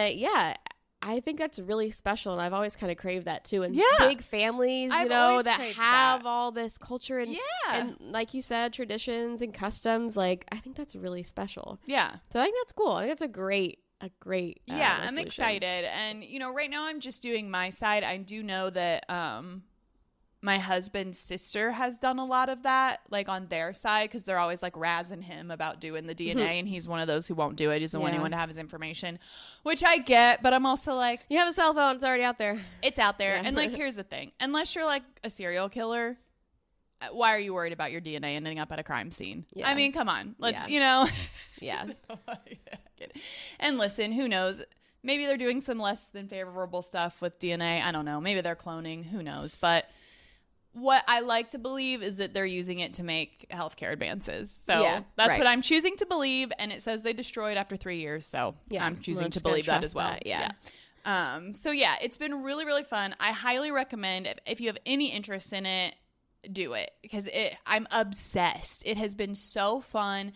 I think that's really special, and I've always kind of craved that too. And big families, I've that have all this culture and like you said, traditions and customs. Like, I think that's really special. Yeah. So I think that's cool. I think that's a great I'm resolution. excited. And right now I'm just doing my side. I do know that my husband's sister has done a lot of that, like on their side, because they're always like razzing him about doing the DNA, and he's one of those who won't do it. He doesn't want anyone to have his information, which I get, but I'm also like, you have a cell phone, it's already out there. It's out there. And like, here's the thing. Unless you're like a serial killer, why are you worried about your DNA ending up at a crime scene? Yeah. I mean, come on. Let's, Yeah. And listen, who knows? Maybe they're doing some less than favorable stuff with DNA. I don't know. Maybe they're cloning. Who knows? But what I like to believe is that they're using it to make healthcare advances. So that's what I'm choosing to believe. And it says they destroyed after 3 years. So I'm choosing to believe that as well. So it's been really, really fun. I highly recommend, if you have any interest in it, do it, because I'm obsessed. It has been so fun.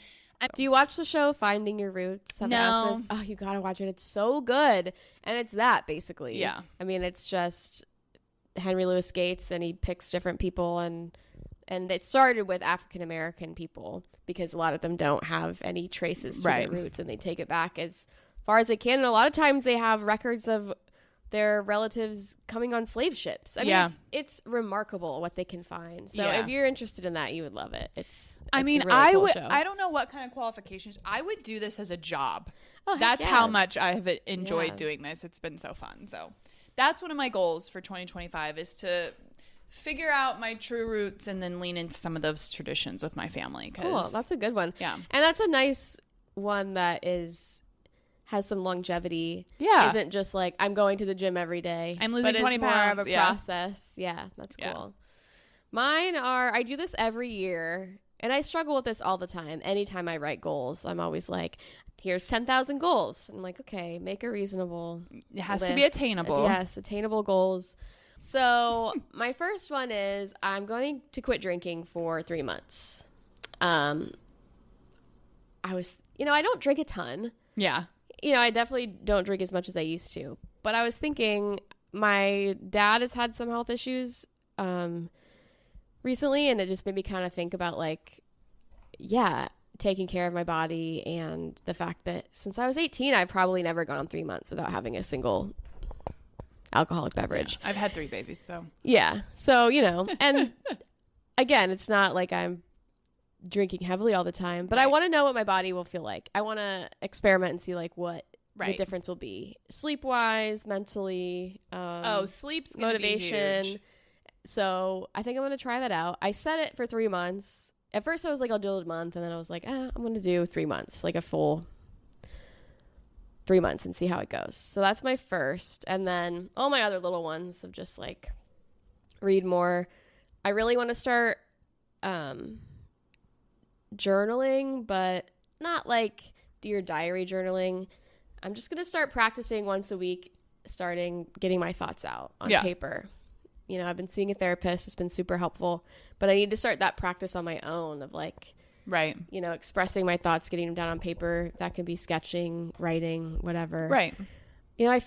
Do you watch the show Finding Your Roots? No. Oh, you gotta watch it. It's so good. And it's that, basically. Yeah. I mean, it's just Henry Louis Gates, and he picks different people, and it started with African American people, because a lot of them don't have any traces to their roots, and they take it back as far as they can. And a lot of times they have records of their relatives coming on slave ships. I mean, it's remarkable what they can find. So if you're interested in that, you would love it. It's a really cool show. I don't know what kind of qualifications. I would do this as a job. Oh, that's how much I have enjoyed doing this. It's been so fun. So that's one of my goals for 2025, is to figure out my true roots and then lean into some of those traditions with my family. Cool. That's a good one. Yeah. And that's a nice one that has some longevity. Yeah. Isn't just like, I'm going to the gym every day. I'm losing 20 pounds. More of a process. Yeah, that's cool. Yeah. Mine are, I do this every year, and I struggle with this all the time. Anytime I write goals, I'm always like, here's 10,000 goals. I'm like, okay, make a reasonable It has list. to be attainable. Yes, attainable goals. So my first one is, I'm going to quit drinking for 3 months. I don't drink a ton. Yeah. I definitely don't drink as much as I used to. But I was thinking, my dad has had some health issues recently, and it just made me kind of think about, like, taking care of my body, and the fact that since I was 18, I've probably never gone 3 months without having a single alcoholic beverage. I've had 3 babies, so. Yeah. So, and again, it's not like I'm drinking heavily all the time, but I want to know what my body will feel like. I want to experiment and see like what the difference will be sleep wise, mentally, sleep's gonna motivation. be huge. So I think I'm going to try that out. I set it for 3 months. At first I was like, I'll do it a month. And then I was like, I'm going to do 3 months, like a full 3 months and see how it goes. So that's my first. And then all my other little ones of just like read more. I really want to start journaling, but not like Dear Diary journaling. I'm just going to start practicing once a week, getting my thoughts out on paper. I've been seeing a therapist. It's been super helpful, but I need to start that practice on my own of like, expressing my thoughts, getting them down on paper. That can be sketching, writing, whatever. Right. I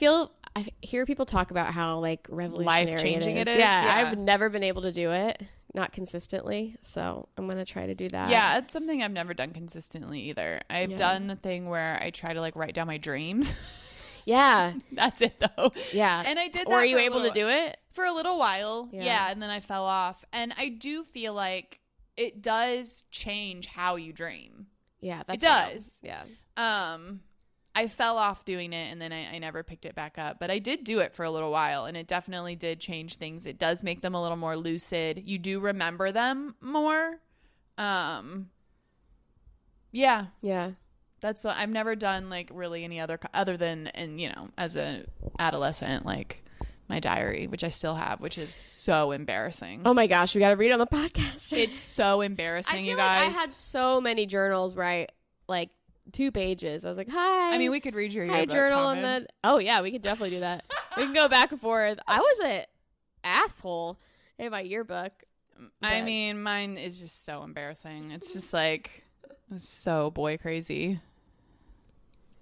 hear people talk about how like revolutionary life-changing it is. Yeah, I've never been able to do it, not consistently. So I'm going to try to do that. Yeah, it's something I've never done consistently either. I've done the thing where I try to like write down my dreams. Yeah. That's it though. Yeah. And I did that. Or are you able to do it? For a little while. Yeah. And then I fell off. And I do feel like it does change how you dream. Yeah, it does. Yeah. I fell off doing it and then I never picked it back up. But I did do it for a little while and it definitely did change things. It does make them a little more lucid. You do remember them more. Yeah. Yeah. That's I've never done like really any other than, and as a adolescent, like my diary, which I still have, which is so embarrassing. Oh my gosh, we got to read it on the podcast. It's so embarrassing, you Like guys. I had so many journals where I like 2 pages. I was like, hi. I mean, we could read your yearbook journal comments. and then we could definitely do that. We can go back and forth. I was an asshole in my yearbook. I mean, mine is just so embarrassing. It's just like so boy crazy.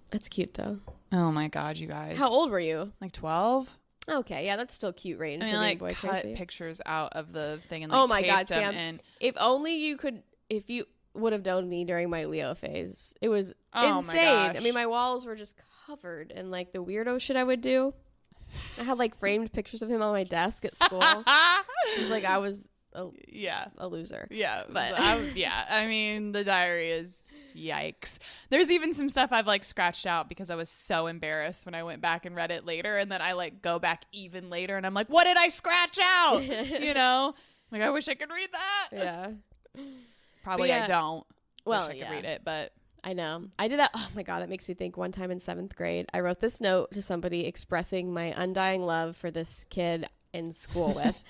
That's cute though. Oh my god, you guys! How old were you? Like 12. Okay, yeah, that's still cute range. I mean, for like boy cut crazy. pictures out of the thing and oh like, my god, taped them Sam! in. If only you could. If you would have known me during my Leo phase, it was Oh insane. my gosh. I mean, my walls were just covered in like the weirdo shit I would do. I had like framed pictures of him on my desk at school. It was like I was a loser. Yeah. But I mean, the diary is yikes. There's even some stuff I've like scratched out because I was so embarrassed when I went back and read it later. And then I like go back even later and I'm like, what did I scratch out? Like, I wish I could read that. Yeah. Probably I don't. Well, wish I could read it, but I know. I did that. Oh my God. That makes me think one time in 7th grade, I wrote this note to somebody expressing my undying love for this kid in school with,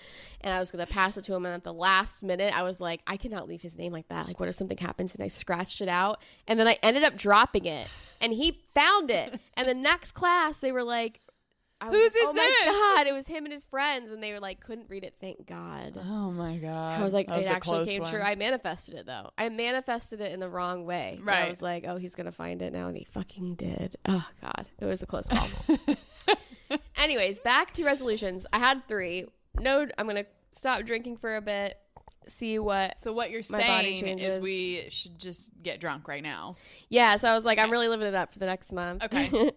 and I was going to pass it to him. And at the last minute, I was like, I cannot leave his name like that. Like, what if something happens? And I scratched it out, and then I ended up dropping it, and he found it. And the next class, they were like, Whose is this? Oh my God. It was him and his friends, and they were like, couldn't read it. Thank God. Oh my God. I was like, That was it a actually close came one. true. I manifested it though. I manifested it in the wrong way. Right. I was like, oh, he's going to find it now. And he fucking did. Oh God. It was a close call. Anyways, back to resolutions. I had 3. No, I'm going to stop drinking for a bit. See what. So what you're my body saying changes. is we should just get drunk right now. Yeah. So I was like, I'm really living it up for the next month. Okay.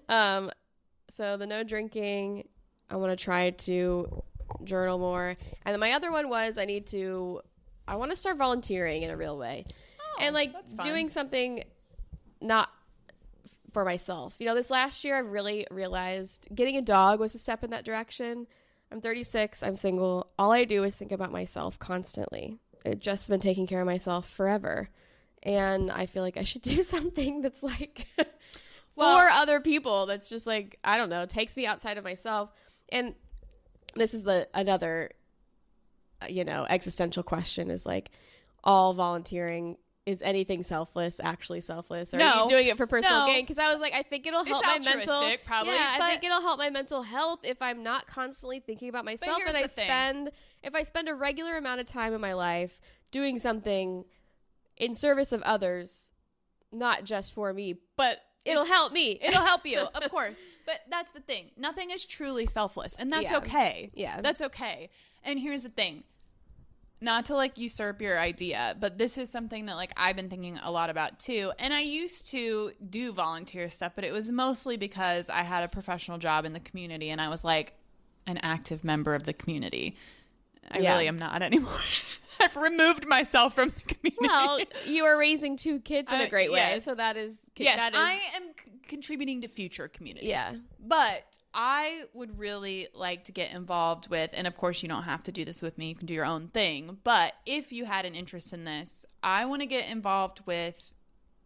So the no drinking, I want to try to journal more. And then my other one was I want to start volunteering in a real way. And like that's fun. doing something not for myself. This last year I've really realized getting a dog was a step in that direction. I'm 36. I'm single. All I do is think about myself constantly. I've just been taking care of myself forever. And I feel like I should do something that's like for other people. That's just like, I don't know, takes me outside of myself. And this is another, existential question is like, all volunteering, is anything selfless actually selfless? Or are you doing it for personal gain? Because I was like, I think it'll help my mental. Probably, yeah, I think it'll help my mental health if I'm not constantly thinking about myself. And if I spend a regular amount of time in my life doing something in service of others, not just for me, but it'll help me. It'll help you, of course. But that's the thing. Nothing is truly selfless, and that's okay. Yeah. That's okay. And here's the thing. Not to like usurp your idea, but this is something that like I've been thinking a lot about too. And I used to do volunteer stuff, but it was mostly because I had a professional job in the community and I was like, an active member of the community. I Yeah. really am not anymore. I've removed myself from the community. Well, you are raising 2 kids in a great way, yes. so that is Yes, that is, I am contributing to future communities. yeah. But I would really like to get involved with, and of course you don't have to do this with me, you can do your own thing, but if you had an interest in this, I want to get involved with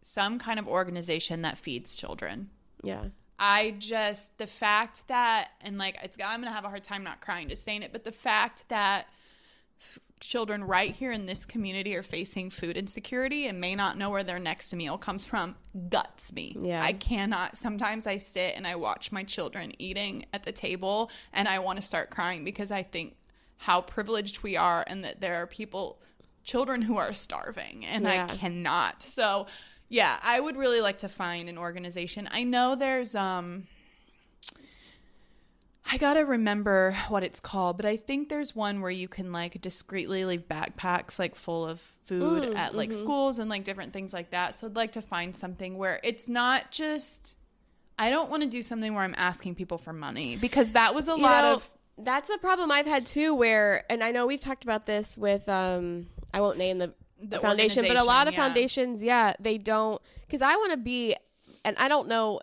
some kind of organization that feeds children. Yeah. The fact that, and like, I'm going to have a hard time not crying just saying it, but the fact that children right here in this community are facing food insecurity and may not know where their next meal comes from guts me. Yeah. I cannot. Sometimes I sit and I watch my children eating at the table and I want to start crying because I think how privileged we are and that there are children who are starving and Yeah. I cannot. So yeah, I would really like to find an organization. I know there's I gotta remember what it's called, but I think there's one where you can like discreetly leave backpacks like full of food at like schools and like different things like that. So I'd like to find something where it's not just, I don't want to do something where I'm asking people for money because that was a lot of. That's a problem I've had too where, and I know we've talked about this with, I won't name the foundation, but a lot of foundations, they don't, because I want to be, and I don't know,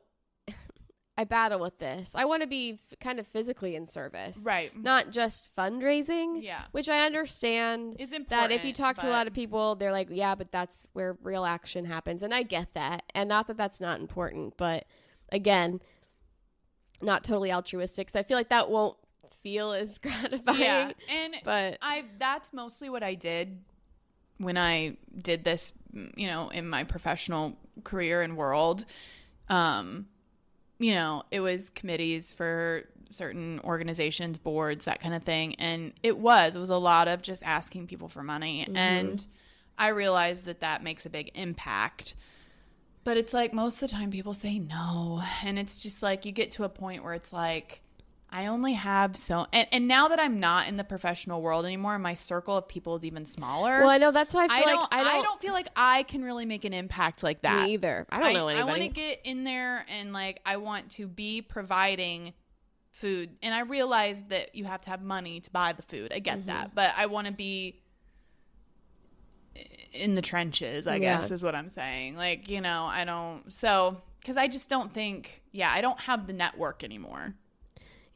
I battle with this. I want to be kind of physically in service. Right. Not just fundraising. Yeah. Which I understand Is important, that if you talk to a lot of people, they're like, yeah, but that's where real action happens. And I get that. And not that that's not important. But again, not totally altruistic. So I feel like that won't feel as gratifying. Yeah. And but that's mostly what I did when I did this, you know, in my professional career and world. You know, it was committees for certain organizations, boards, that kind of thing. And it was a lot of just asking people for money. Mm-hmm. And I realized that makes a big impact. But it's like most of the time people say no. And it's just like you get to a point where it's like, I only have and now that I'm not in the professional world anymore, my circle of people is even smaller. Well, I know that's why I don't feel like I can really make an impact like that. Me either. I don't know anybody. I want to get in there and like I want to be providing food, and I realize that you have to have money to buy the food. I get that, but I want to be in the trenches. I guess is what I'm saying. Like, you know, because I just don't think. Yeah, I don't have the network anymore.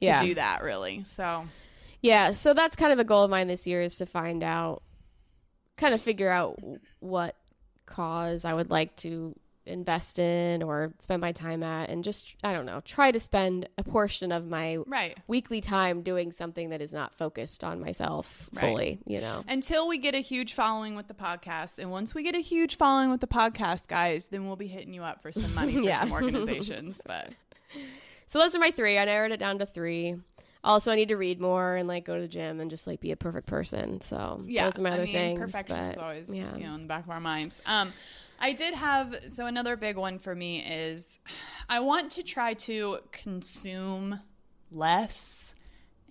To do that, really. So so that's kind of a goal of mine this year, is to figure out what cause I would like to invest in or spend my time at, and just, I don't know, try to spend a portion of my weekly time doing something that is not focused on myself fully, you know. Until we get a huge following with the podcast. And once we get a huge following with the podcast, guys, then we'll be hitting you up for some money for some organizations. But so those are my 3. I narrowed it down to 3. Also, I need to read more and like go to the gym and just like be a perfect person. So those are my other things. Perfection is always in the back of our minds. I did have, so another big one for me is I want to try to consume less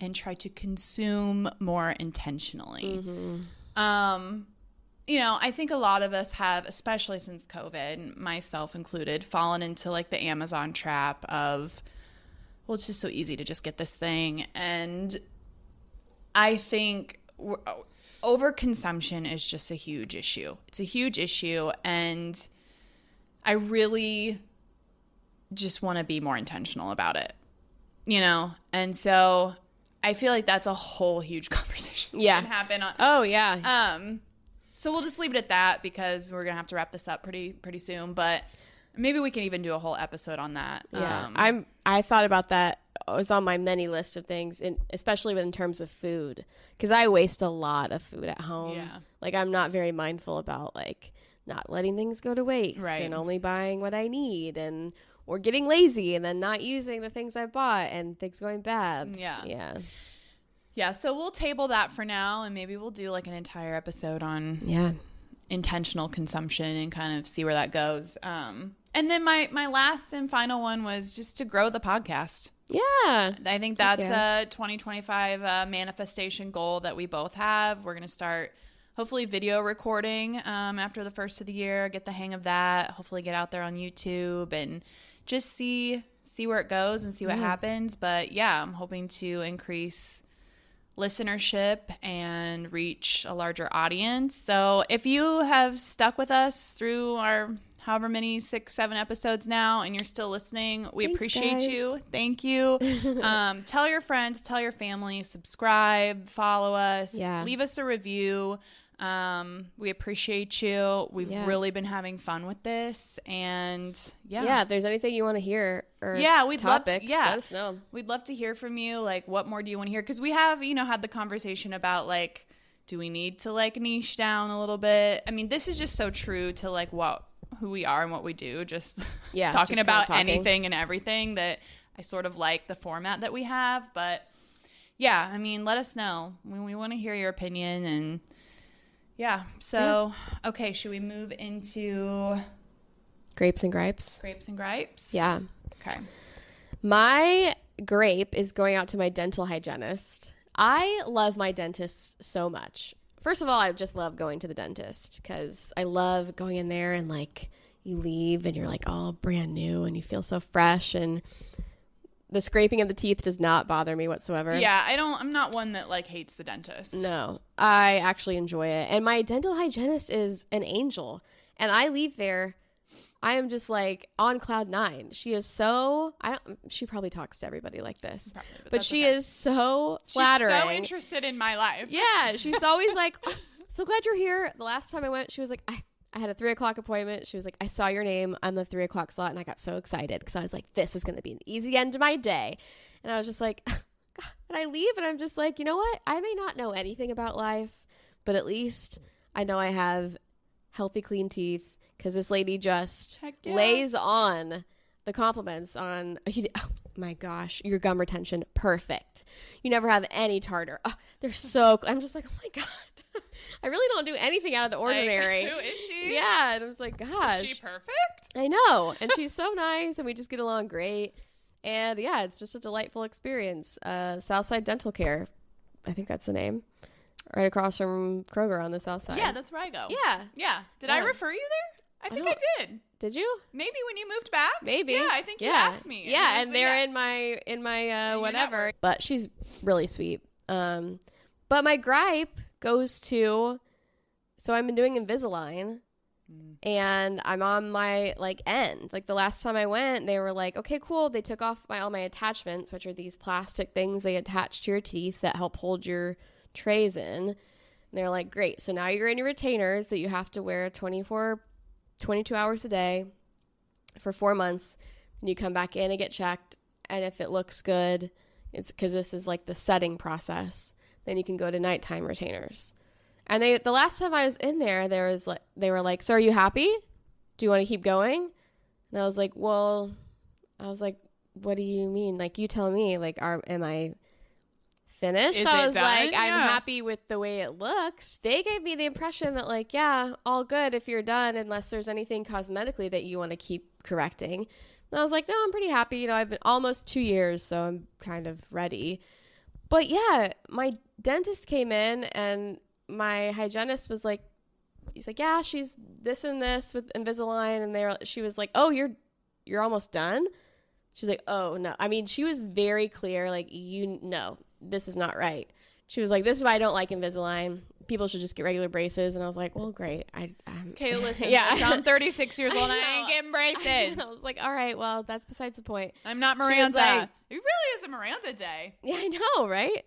and try to consume more intentionally. Mm-hmm. You know, I think a lot of us have, especially since COVID, myself included, fallen into like the Amazon trap of, well, it's just so easy to just get this thing. And I think overconsumption is just a huge issue. It's a huge issue. And I really just want to be more intentional about it, you know? And so I feel like that's a whole huge conversation. Yeah. That can happen. So we'll just leave it at that because we're going to have to wrap this up pretty soon. But maybe we can even do a whole episode on that. Yeah, I thought about that. It was on my many list of things, especially in terms of food, because I waste a lot of food at home. Yeah. Like, I'm not very mindful about like not letting things go to waste and only buying what I need, or getting lazy and then not using the things I bought and things going bad. Yeah, so we'll table that for now, and maybe we'll do like an entire episode on intentional consumption and kind of see where that goes. And then my last and final one was just to grow the podcast. Yeah. I think that's a 2025 manifestation goal that we both have. We're going to start hopefully video recording after the first of the year, get the hang of that, hopefully get out there on YouTube and just see see where it goes and see what happens. But yeah, I'm hoping to increase listenership and reach a larger audience. So if you have stuck with us through our however many 6-7 episodes now and you're still listening, we appreciate guys. you. Thank you. Tell your friends, tell your family, subscribe, follow us, leave us a review. We appreciate you. We've really been having fun with this, and if there's anything you want to hear or we'd topics, love to, let us know. We'd love to hear from you. Like, what more do you want to hear? Because we have, had the conversation about like, do we need to like niche down a little bit? I mean, this is just so true to like who we are and what we do. Just talking about anything and everything. That I sort of like the format that we have, but I mean, let us know. We want to hear your opinion and. Yeah. So, okay. Should we move into grapes and gripes? Grapes and gripes. Yeah. Okay. My grape is going out to my dental hygienist. I love my dentist so much. First of all, I just love going to the dentist because I love going in there and like you leave and you're like all brand new and you feel so fresh, and the scraping of the teeth does not bother me whatsoever. Yeah, I'm not one that like hates the dentist. No, I actually enjoy it. And my dental hygienist is an angel. And I leave there, I am just like on cloud 9. She is so, she probably talks to everybody like this, but she is so flattering. She's so interested in my life. Yeah, she's always like, oh, so glad you're here. The last time I went, she was like, I had a 3:00 appointment. She was like, I saw your name on the 3:00 slot, and I got so excited because I was like, this is going to be an easy end to my day. And I was just like, God. And I leave, and I'm just like, you know what? I may not know anything about life, but at least I know I have healthy, clean teeth because this lady just lays on the compliments on, oh my gosh, your gum retention, perfect. You never have any tartar. Oh, they're so, I'm just like, oh my God. I really don't do anything out of the ordinary. Like, who is she? Yeah, and I was like, gosh. Is she perfect? I know. And she's so nice, and we just get along great. And yeah, it's just a delightful experience. Southside Dental Care. I think that's the name. Right across from Kroger on the south side. Yeah, that's where I go. Yeah. Yeah. Did I refer you there? I think I did. Did you? Maybe when you moved back? Maybe. Yeah, I think you asked me. Yeah, and they're in my whatever. But she's really sweet. But my gripe goes to, so I've been doing Invisalign and I'm on my like end. Like the last time I went, they were like, okay, cool. They took off all my attachments, which are these plastic things they attach to your teeth that help hold your trays in. And they're like, great. So now you're in your retainers that you have to wear 22 hours a day for 4 months. And you come back in and get checked. And if it looks good, it's because this is like the setting process. Then you can go to nighttime retainers. And the last time I was in there, they were like, so are you happy? Do you want to keep going? And I was like, what do you mean? Like, you tell me, like, am I finished? I was like, I'm happy with the way it looks. They gave me the impression that like, yeah, all good if you're done, unless there's anything cosmetically that you want to keep correcting. And I was like, no, I'm pretty happy. I've been almost 2 years, so I'm kind of ready. But yeah, my dentist came in and my hygienist was like, he's like, yeah, she's this and this with Invisalign. And she was like, oh, you're almost done. She's like, oh no. I mean, she was very clear. Like, this is not right. She was like, this is why I don't like Invisalign. People should just get regular braces. And I was like, well, great. Okay, listen. Yeah. I'm 36 years old and I ain't getting braces. I was like, all right, well, that's besides the point. I'm not Miranda. Like, it really is a Miranda day. Yeah, I know, right?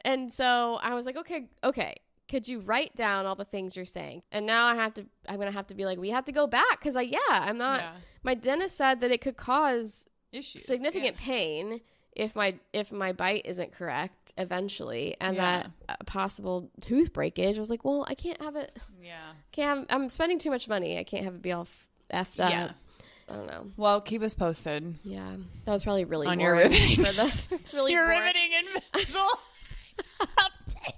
And so I was like, okay. Could you write down all the things you're saying? And now I'm going to have to be like, we have to go back. Cause my dentist said that it could cause issues, significant pain if my bite isn't correct eventually, and that possible tooth breakage. I was like, well, I can't have it. Yeah. I'm spending too much money. I can't have it be all effed up. Yeah. I don't know. Well, keep us posted. Yeah. That was probably really on boring. Your riveting. It's really your boring. riveting Invisalign update.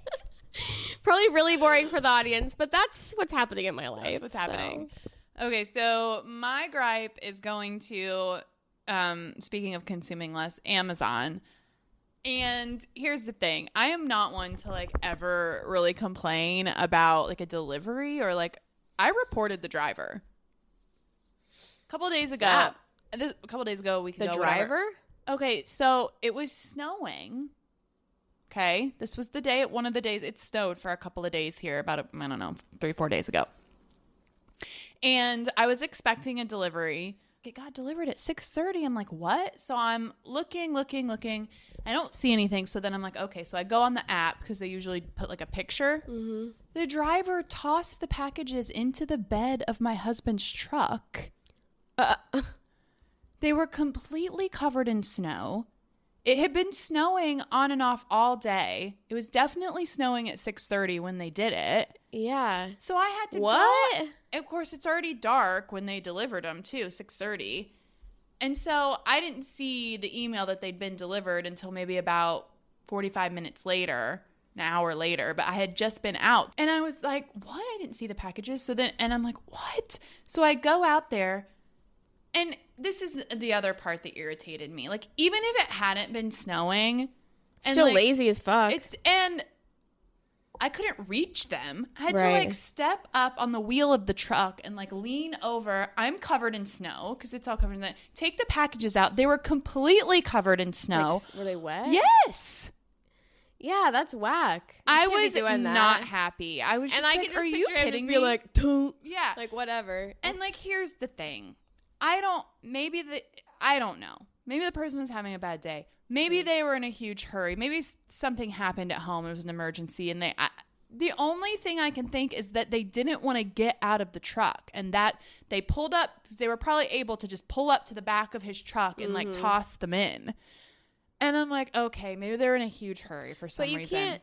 Probably really boring for the audience, but that's what's happening in my life. That's what's happening. Okay, so my gripe is going to, speaking of consuming less, Amazon. And here's the thing. I am not one to like ever really complain about like a delivery or like I reported the driver a couple of days ago. a couple days ago, a week The ago. driver? Whatever. Okay, so it was snowing. Okay, this was one of the days. It snowed for a couple of days here, about, 3-4 days ago. And I was expecting a delivery. It got delivered at 6:30. I'm like, what? So I'm looking. I don't see anything. So then I'm like, okay. So I go on the app because they usually put like a picture. Mm-hmm. The driver tossed the packages into the bed of my husband's truck. They were completely covered in snow. It had been snowing on and off all day. It was definitely snowing at 6:30 when they did it. Yeah. So I had to go. Of course, it's already dark when they delivered them too, 6:30. And so I didn't see the email that they'd been delivered until maybe about 45 minutes later, an hour later. But I had just been out. And I was like, what? I didn't see the packages. And I'm like, what? So I go out there. And this is the other part that irritated me. Like, even if it hadn't been snowing. Still lazy as fuck. And I couldn't reach them. I had to like step up on the wheel of the truck and like lean over. I'm covered in snow because it's all covered in that. Take the packages out. They were completely covered in snow. Like, were they wet? Yes. Yeah, that's whack. I was not happy. I was just like, are you kidding me? Like, yeah. Like, whatever. And like, here's the thing. I don't know. Maybe the person was having a bad day. Maybe they were in a huge hurry. Maybe something happened at home. It was an emergency. And the only thing I can think is that they didn't want to get out of the truck and that they pulled up because they were probably able to just pull up to the back of his truck and like toss them in. And I'm like, okay, maybe they're in a huge hurry for some reason. But you can't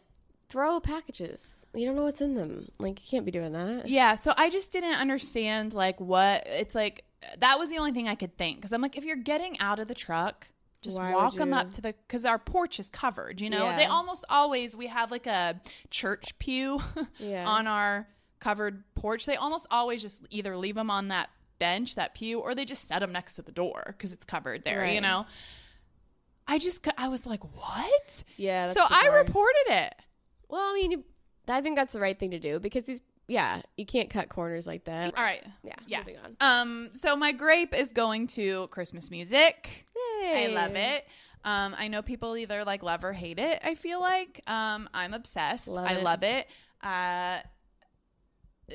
throw packages. You don't know what's in them. Like, you can't be doing that. Yeah. So I just didn't understand like what it's like. That was the only thing I could think. Because I'm like, if you're getting out of the truck, just walk them up to because our porch is covered, you know? Yeah. They almost always, we have like a church pew on our covered porch. They almost always just either leave them on that bench, that pew, or they just set them next to the door because it's covered there, you know? I was like, what? Yeah. So I reported it. Well, I mean, I think that's the right thing to do because you can't cut corners like that. All right. Yeah. Moving on. So my grape is going to Christmas music. Yay. I love it. I know people either like love or hate it. I feel like I'm obsessed. Love it.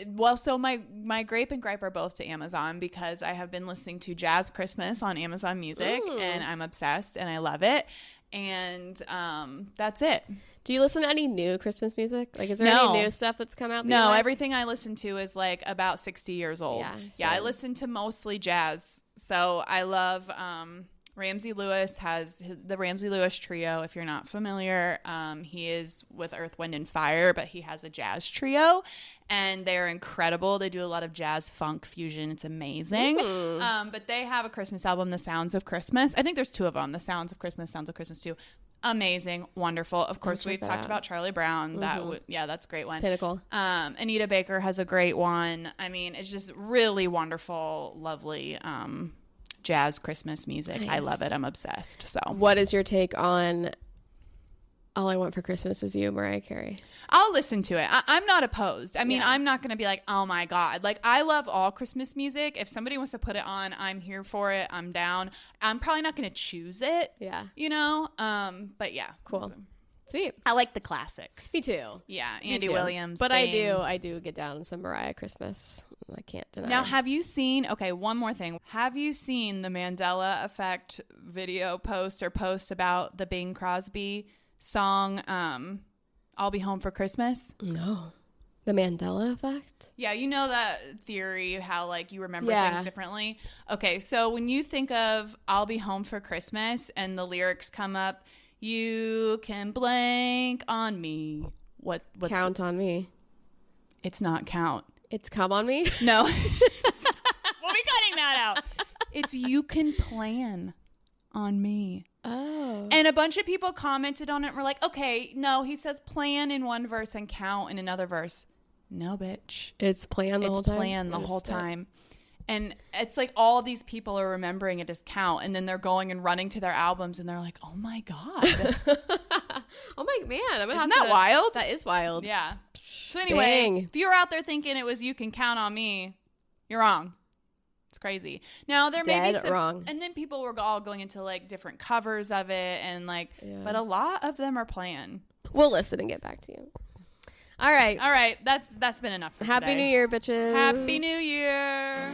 Well, so my grape and gripe are both to Amazon because I have been listening to Jazz Christmas on Amazon Music and I'm obsessed and I love it. And that's it. Do you listen to any new Christmas music? Like, is there any new stuff that's come out? No, everything I listen to is like about 60 years old. Yeah, I listen to mostly jazz. So I love Ramsey Lewis has the Ramsey Lewis trio. If you're not familiar, he is with Earth, Wind, and Fire, but he has a jazz trio, and they're incredible. They do a lot of jazz funk fusion. It's amazing. But they have a Christmas album, The Sounds of Christmas. I think there's two of them, The Sounds of Christmas 2. Amazing, wonderful. Of course, we've talked about Charlie Brown. That's a great one. Pinnacle. Anita Baker has a great one. I mean, it's just really wonderful, lovely jazz Christmas music. Nice. I love it. I'm obsessed. So what is your take on All I Want for Christmas Is You, Mariah Carey? I'll listen to it. I'm not opposed. I mean, I'm not going to be like, oh my God. Like, I love all Christmas music. If somebody wants to put it on, I'm here for it. I'm down. I'm probably not going to choose it. Yeah. You know? But yeah. Cool. Sweet. I like the classics. Me too. Yeah. Andy Williams. But Bing. I do get down on some Mariah Christmas. I can't deny. Now, have you seen, okay, one more thing. Have you seen the Mandela Effect video post about the Bing Crosby song, I'll Be Home for Christmas? No. The Mandela Effect? Yeah, you know that theory, how like you remember things differently. Okay, so when you think of I'll Be Home for Christmas and the lyrics come up, you can blank on me. What's Count on me. It's not count. It's come on me? No. We'll be cutting that out. It's you can plan on me. Oh. And a bunch of people commented on it and were like, okay, no, he says plan in one verse and count in another verse. No, bitch. It's plan the whole time? It's plan the whole time. And it's like all these people are remembering it as count, and then they're going and running to their albums, and they're like, oh my God. Oh my, man. Isn't that wild? That is wild. Yeah. So anyway, if you're out there thinking it was you can count on me, you're wrong. It's crazy. Now there may be Dead some wrong. and then people were all going into like different covers of it and like but a lot of them are playing. We'll listen and get back to you. All right. All right, that's been enough for Happy today. New Year, bitches. Happy New Year.